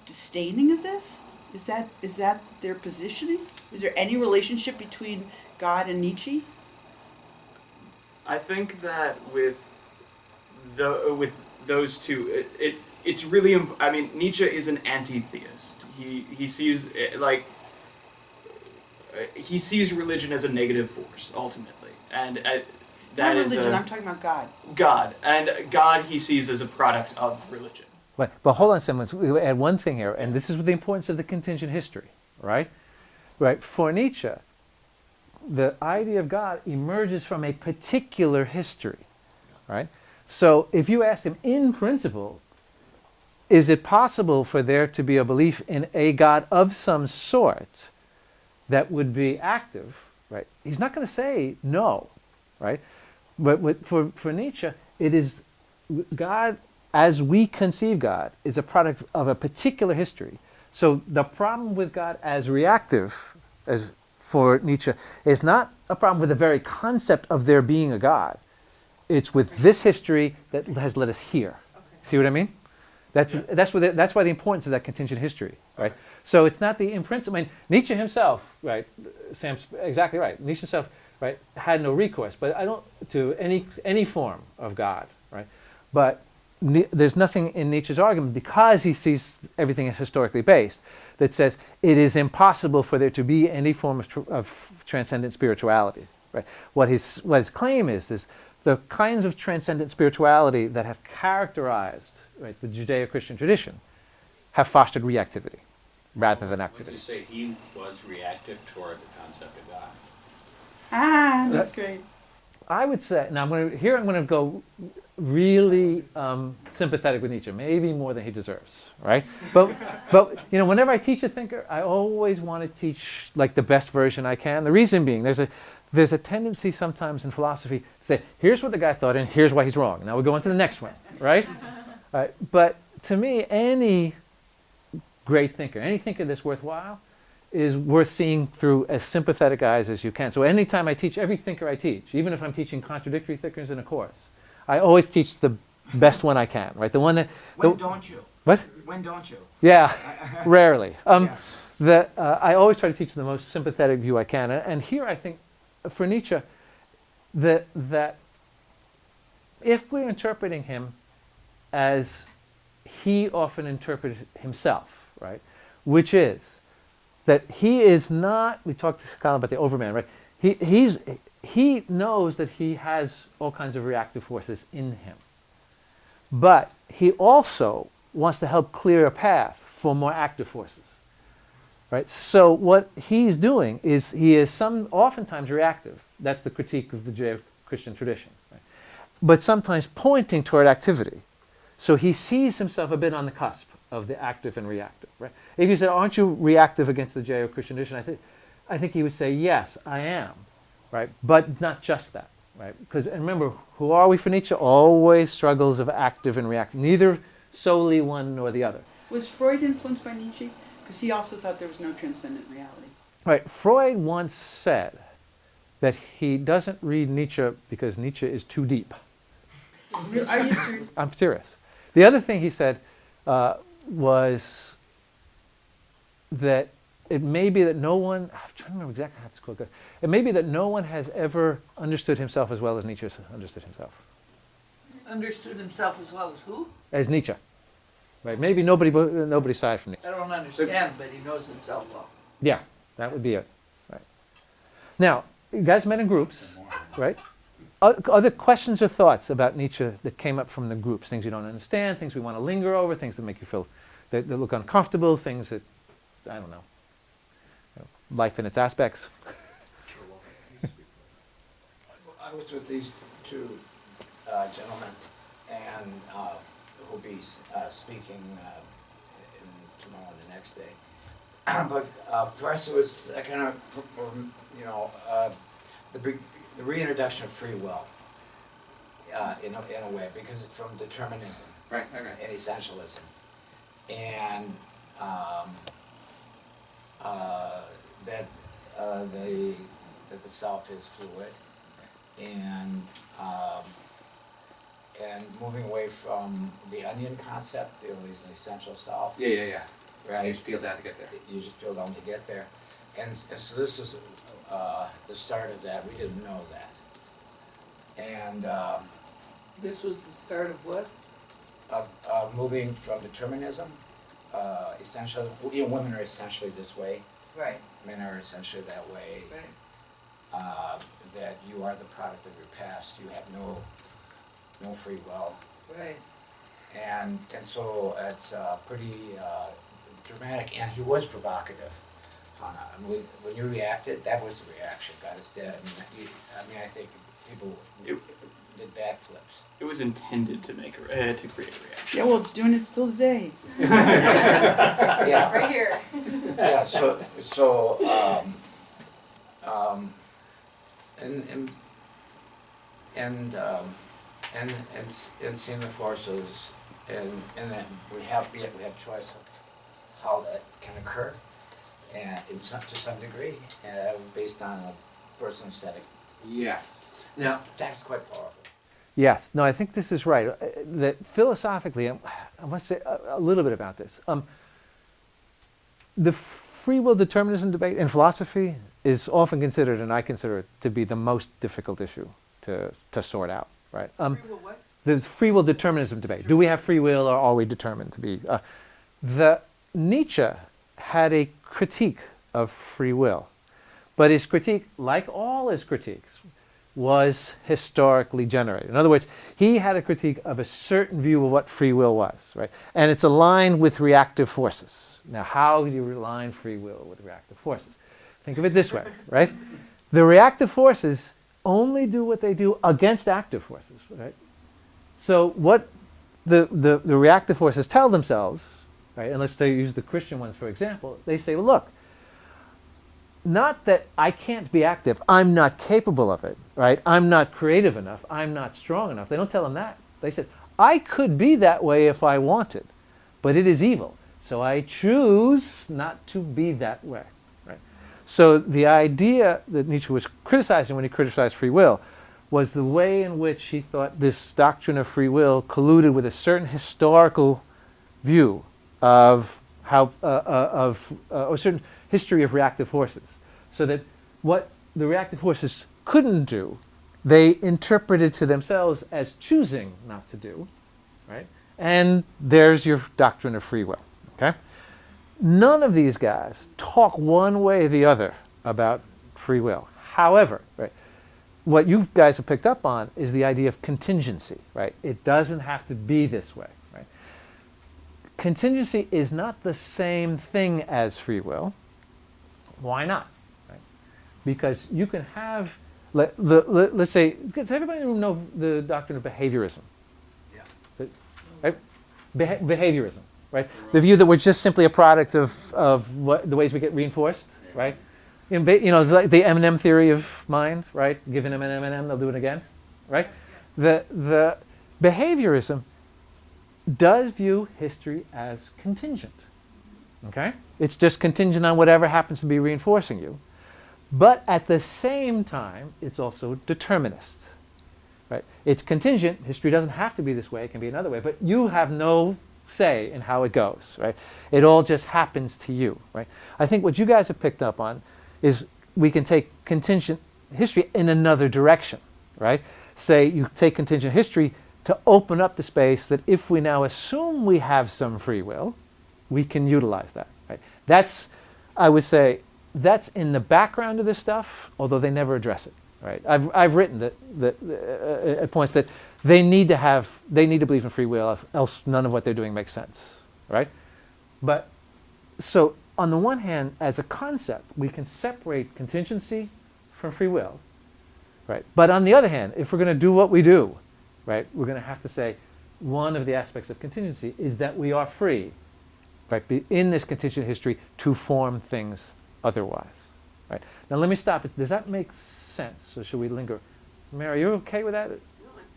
disdaining of this? Is that their positioning? Is there any relationship between God and Nietzsche? I think that with those two, it's really. I mean, Nietzsche is an anti-theist. He sees he sees religion as a negative force ultimately, and that Not is religion, I'm talking about God. God, and God he sees as a product of religion. But hold on a second. We add one thing here, and this is the importance of the contingent history, right? Right. For Nietzsche, the idea of God emerges from a particular history, right? So if you ask him, in principle, is it possible for there to be a belief in a God of some sort that would be active, right? He's not going to say no, right? But for Nietzsche, it is God, as we conceive God, is a product of a particular history. So the problem with God as reactive, as for Nietzsche, is not a problem with the very concept of there being a God. It's with this history that has led us here. See what I mean? That's why the importance of that contingent history, right? So it's not the in principle. I mean, Nietzsche himself, right? Sam's exactly right. Nietzsche himself, right, had no recourse, but I don't to any form of God, right? But there's nothing in Nietzsche's argument, because he sees everything as historically based, that says it is impossible for there to be any form of transcendent spirituality, right? What his claim is the kinds of transcendent spirituality that have characterized, right, the Judeo-Christian tradition have fostered reactivity rather than Would activity. you say he was reactive toward the concept of God? Ah, that's great. I would say, now I'm going to go really sympathetic with Nietzsche, maybe more than he deserves, right? But you know, whenever I teach a thinker, I always want to teach like the best version I can. The reason being, there's a tendency sometimes in philosophy to say, here's what the guy thought and here's why he's wrong. Now we go on to the next one, right? But to me, any great thinker, any thinker that's worthwhile, is worth seeing through as sympathetic eyes as you can. So anytime I teach, every thinker I teach, even if I'm teaching contradictory thinkers in a course, I always teach the best one I can, right? The one that... When don't you? What? When don't you? Yeah, rarely. Yeah. I always try to teach the most sympathetic view I can. And here I think, for Nietzsche, that if we're interpreting him as he often interpreted himself, right? Which is that he is not, we talked to Colin about the overman, right? He knows that he has all kinds of reactive forces in him. But he also wants to help clear a path for more active forces. Right? So what he's doing is he is oftentimes reactive. That's the critique of the Judeo-Christian tradition. Right? But sometimes pointing toward activity. So he sees himself a bit on the cusp of the active and reactive. Right? If you said, aren't you reactive against the Judeo-Christian tradition? I think he would say, yes, I am. Right? But not just that. Right? Because, and remember, who are we for Nietzsche? Always struggles of active and reactive. Neither solely one nor the other. Was Freud influenced by Nietzsche? Because he also thought there was no transcendent reality. Right. Freud once said that he doesn't read Nietzsche because Nietzsche is too deep. Are you serious? I'm serious. The other thing he said was that it may be that no one, I'm trying to remember exactly how this quote goes. It may be that no one has ever understood himself as well as Nietzsche understood himself. Understood himself as well as who? As Nietzsche. Right? Maybe nobody aside from Nietzsche. I don't understand, but he knows himself well. Yeah, that would be it. Right. Now, you guys met in groups, right? Other questions or thoughts about Nietzsche that came up from the groups? Things you don't understand, things we want to linger over, things that make you feel, that look uncomfortable, things that, I don't know, life in its aspects. I was with these two gentlemen, and who'll be speaking tomorrow and the next day. But first it was a kind of, the reintroduction of free will, in a way, because it's from determinism and essentialism, and that the self is fluid, and moving away from the onion concept, the essential self. Yeah. Right. You just peel down to get there. You just peel down to get there, and so this is the start of that. We didn't know that, and This was the start of what? of moving from determinism, essentially, women are essentially this way. Right. Men are essentially that way. Right. That you are the product of your past. You have no free will. Right. And so it's pretty dramatic, and he was provocative. I mean, when you reacted, that was the reaction. God is dead. I think people did backflips. It was intended to make to create a reaction. Yeah, well, it's doing it still today. Yeah. Right here. Yeah. And seeing the forces, and then we have choice of how that can occur, and to some degree, based on a person's setting. Yes. Now, That's quite powerful. Yes. No, I think this is right. That philosophically, I must say a little bit about this. The free will determinism debate in philosophy is often considered, and I consider it to be the most difficult issue to sort out. Right. Free will what? The free will determinism debate. Do we have free will, or are we determined to be? Nietzsche had a critique of free will, but his critique, like all his critiques, was historically generated. In other words, he had a critique of a certain view of what free will was, right? And it's aligned with reactive forces. Now, how do you align free will with reactive forces? Think of it this way, right? The reactive forces only do what they do against active forces, right? So what the reactive forces tell themselves, right, and let's use the Christian ones for example, they say, well, look, not that I can't be active, I'm not capable of it, right? I'm not creative enough, I'm not strong enough. They don't tell them that. They said, I could be that way if I wanted, but it is evil. So I choose not to be that way, right? So the idea that Nietzsche was criticizing when he criticized free will was the way in which he thought this doctrine of free will colluded with a certain historical view of how a certain history of reactive forces, so that what the reactive forces couldn't do, they interpreted to themselves as choosing not to do, right? And there's your doctrine of free will, okay? None of these guys talk one way or the other about free will. However, right, what you guys have picked up on is the idea of contingency, right? It doesn't have to be this way, right? Contingency is not the same thing as free will. Why not? Right? Because you can have, let's say, does everybody in the room know the doctrine of behaviorism? Yeah. Right? Behaviorism, right? The view that we're just simply a product of what, the ways we get reinforced, right? You know, it's like the M&M theory of mind, right? Given them an M&M, they'll do it again, right? The behaviorism does view history as contingent, okay? It's just contingent on whatever happens to be reinforcing you. But at the same time, it's also determinist, right? It's contingent. History doesn't have to be this way. It can be another way. But you have no say in how it goes, right? It all just happens to you, right? I think what you guys have picked up on is we can take contingent history in another direction, right? Say you take contingent history to open up the space that if we now assume we have some free will, we can utilize that, right? That's, I would say, that's in the background of this stuff, although they never address it, right? I've written that at points that they need to believe in free will, else none of what they're doing makes sense, right? But so on the one hand, as a concept, we can separate contingency from free will, right? But on the other hand, if we're going to do what we do, right, we're going to have to say one of the aspects of contingency is that we are free, right, in this contingent history to form things otherwise, right? Now let me stop it. Does that make sense? So should we linger? Mary, are you okay with that? No, I'm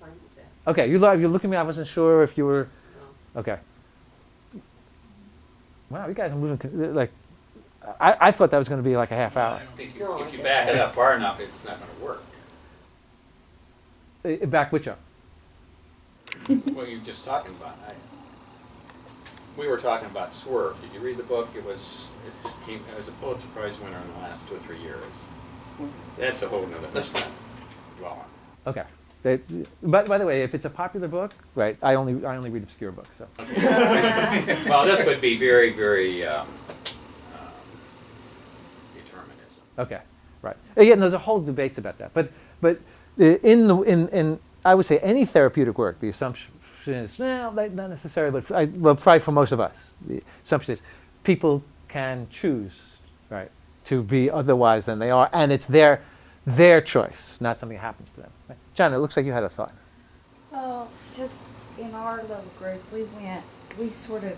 fine with that. Okay, you're looking at me. I wasn't sure if you were. No. Okay. Wow, you guys are moving like. I thought that was going to be like a half hour. I don't think if you back it up far enough, it's not going to work. Back which up? What you were just talking about. We were talking about Swerve. Did you read the book? It just came as a Pulitzer Prize winner in the last 2 or 3 years. That's a whole nother. Let's not dwell on. Okay. By the way, if it's a popular book, right? I only read obscure books. So. Okay. Well, this would be very, very determinism. Okay. Right. Again, there's a whole debates about that. But in I would say any therapeutic work, the assumption is, well, not necessarily, but well, probably for most of us, the assumption is people can choose, right, to be otherwise than they are, and it's their choice, not something that happens to them. Right? John, it looks like you had a thought. Well, just in our little group, we sort of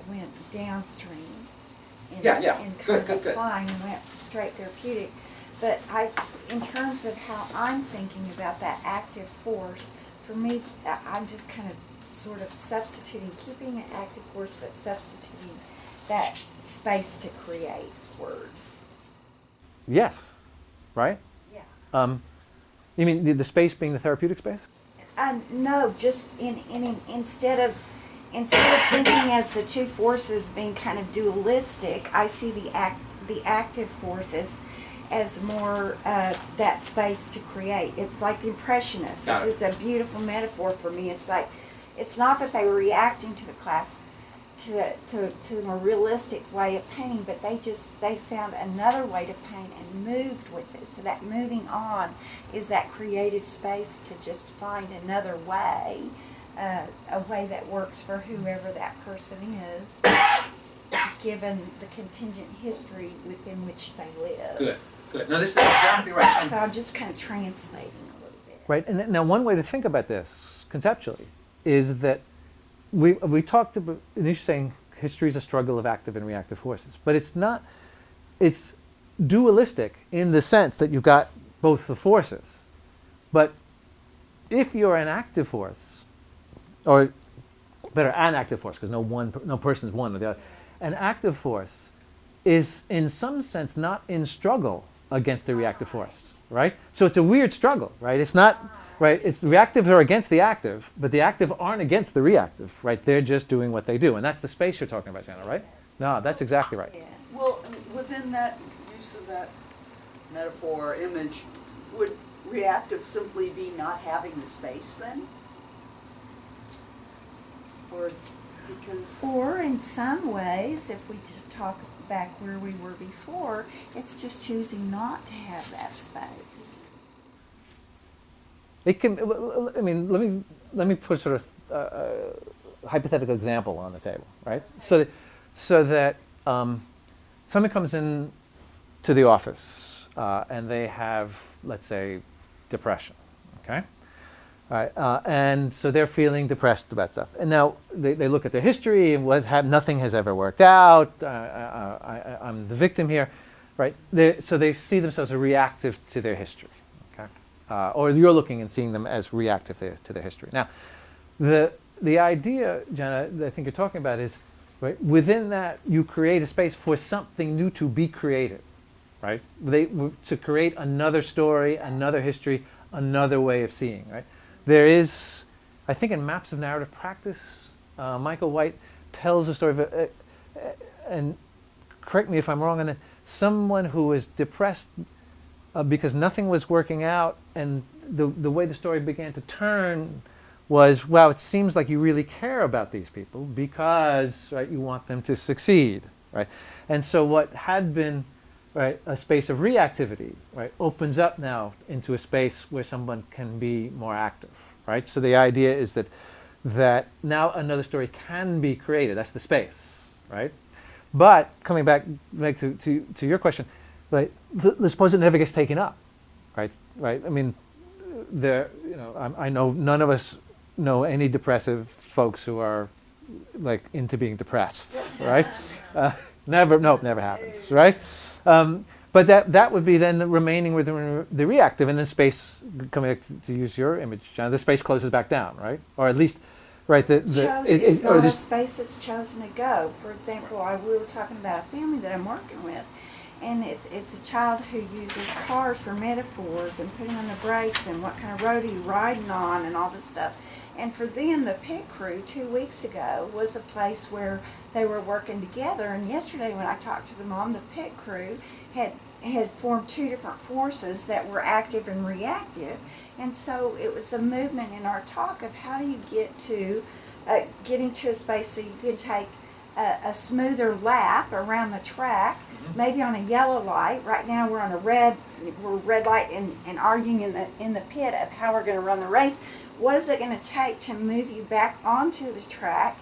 went downstream in kind of applying and went straight therapeutic. But in terms of how I'm thinking about that active force, for me, I'm just kind of sort of substituting, keeping an active force, but substituting that space to create word. Yes. Right? Yeah. You mean the space being the therapeutic space? No, just instead of thinking as the two forces being kind of dualistic, I see the active forces as more that space to create. It's like the Impressionists. It's a beautiful metaphor for me. It's like, it's not that they were reacting to the class, to a more realistic way of painting, but they found another way to paint and moved with it. So that moving on is that creative space to just find another way, a way that works for whoever that person is, given the contingent history within which they live. Good, good. No, this is exactly right. And So I'm just kind of translating a little bit. Right, and now one way to think about this conceptually is that we talked about Nietzsche saying history is a struggle of active and reactive forces, but it's not. It's dualistic in the sense that you've got both the forces, but if you're an active force, or better, an active force, because no person is one or the other, an active force is in some sense not in struggle against the reactive force, right? So it's a weird struggle, right? It's not, right? It's the reactives are against the active, but the active aren't against the reactive, right? They're just doing what they do, and that's the space you're talking about, Jana, right? No, that's exactly right. Yes. Well, within that use of that metaphor or image, would reactive simply be not having the space then? Or is, because... Or in some ways, if we just talk back where we were before, it's just choosing not to have that space. It can. I mean, let me put sort of a hypothetical example on the table, right? So that someone comes in to the office and they have, let's say, depression, okay? All right, and so they're feeling depressed about stuff. And now they look at their history and nothing has ever worked out. I'm the victim here, right? So they see themselves as reactive to their history, okay? Or you're looking and seeing them as reactive to their history. Now, the idea, Jenna, that I think you're talking about is, right, within that you create a space for something new to be created, right? To create another story, another history, another way of seeing, right? There is, I think in Maps of Narrative Practice, Michael White tells a story of, and correct me if I'm wrong on it, someone who was depressed because nothing was working out, and the way the story began to turn was, wow, it seems like you really care about these people because, right, you want them to succeed, right? And so what had been, right, a space of reactivity, right, opens up now into a space where someone can be more active, right? So the idea is that now another story can be created. That's the space, right? But coming back to your question, right? Let's suppose it never gets taken up, right? Right? I mean, I know none of us know any depressive folks who are like into being depressed, right? Never happens, right? But that would be then remaining with the reactive, and then space, coming back to use your image, John, the space closes back down, right? Or at least, right, It's not a space that's chosen to go. For example, we were talking about a family that I'm working with, and it's a child who uses cars for metaphors and putting on the brakes and what kind of road are you riding on and all this stuff. And for them, the pit crew 2 weeks ago was a place where they were working together. And yesterday when I talked to the mom, the pit crew had formed two different forces that were active and reactive. And so it was a movement in our talk of how do you getting to a space so you can take a smoother lap around the track, maybe on a yellow light. Right now we're on we're red light and arguing in the pit of how we're going to run the race. What is it going to take to move you back onto the track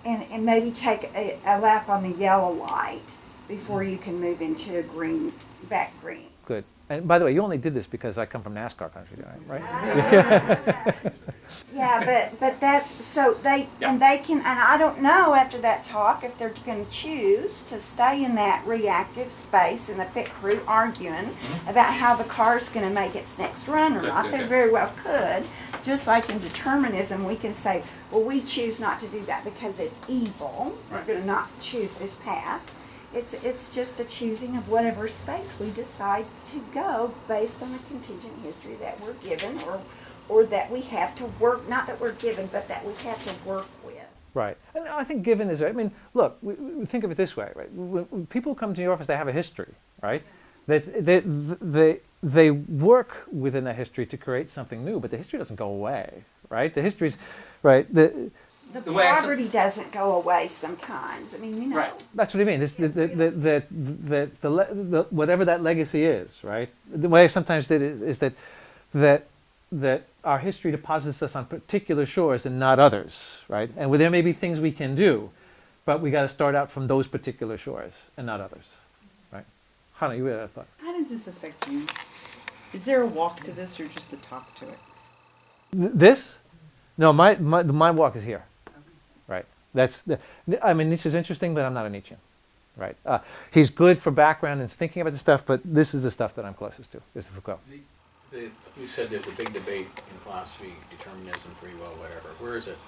and maybe take a lap on the yellow light before you can move into a green. Good. And by the way, you only did this because I come from NASCAR country, right? Yeah, but that's so and they can, and I don't know after that talk if they're going to choose to stay in that reactive space in the pit crew arguing about how the car's going to make its next run or not. They very well could. Just like in determinism, we can say, well, we choose not to do that because it's evil. We're going to not choose this path. It's just a choosing of whatever space we decide to go based on the contingent history that we're given or that we have to work, not that we're given, but that we have to work with. Right. And I think given is, I mean, look, we think of it this way, right? When people come to your office, they have a history, right? They work within that history to create something new, but the history doesn't go away, right? The history's, right? The poverty doesn't go away sometimes. I mean, you know. Right. That's what I mean. Whatever that legacy is, right? The way I sometimes did is that our history deposits us on particular shores and not others, right? And there may be things we can do, but we got to start out from those particular shores and not others, right? Hannah, you had a thought. How does this affect you? Is there a walk to this or just a talk to it? This? No, my walk is here, right? I mean, Nietzsche's interesting, but I'm not a Nietzschean, right? He's good for background and thinking about the stuff, but this is the stuff that I'm closest to, is Foucault. You said there's a big debate in philosophy, determinism, free will, whatever. Where is it?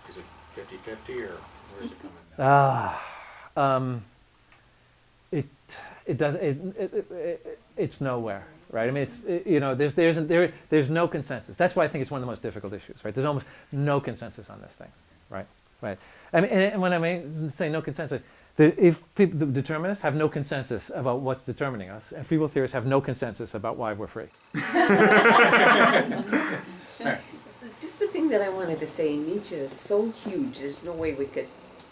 Is it 50-50 or where is it coming down? It's nowhere, right? I mean, there's no consensus. That's why I think it's one of the most difficult issues, right? There's almost no consensus on this thing, right? Right. I mean, and when I say no consensus, the determinists have no consensus about what's determining us, and free will theorists have no consensus about why we're free. Just the thing that I wanted to say, Nietzsche is so huge, there's no way we could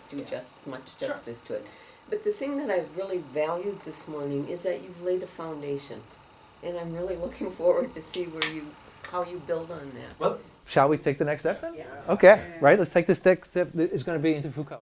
do much justice to it. But the thing that I've really valued this morning is that you've laid a foundation. And I'm really looking forward to see how you build on that. Well, shall we take the next step then? Yeah. Okay, right, let's take this next step that is going to be into Foucault.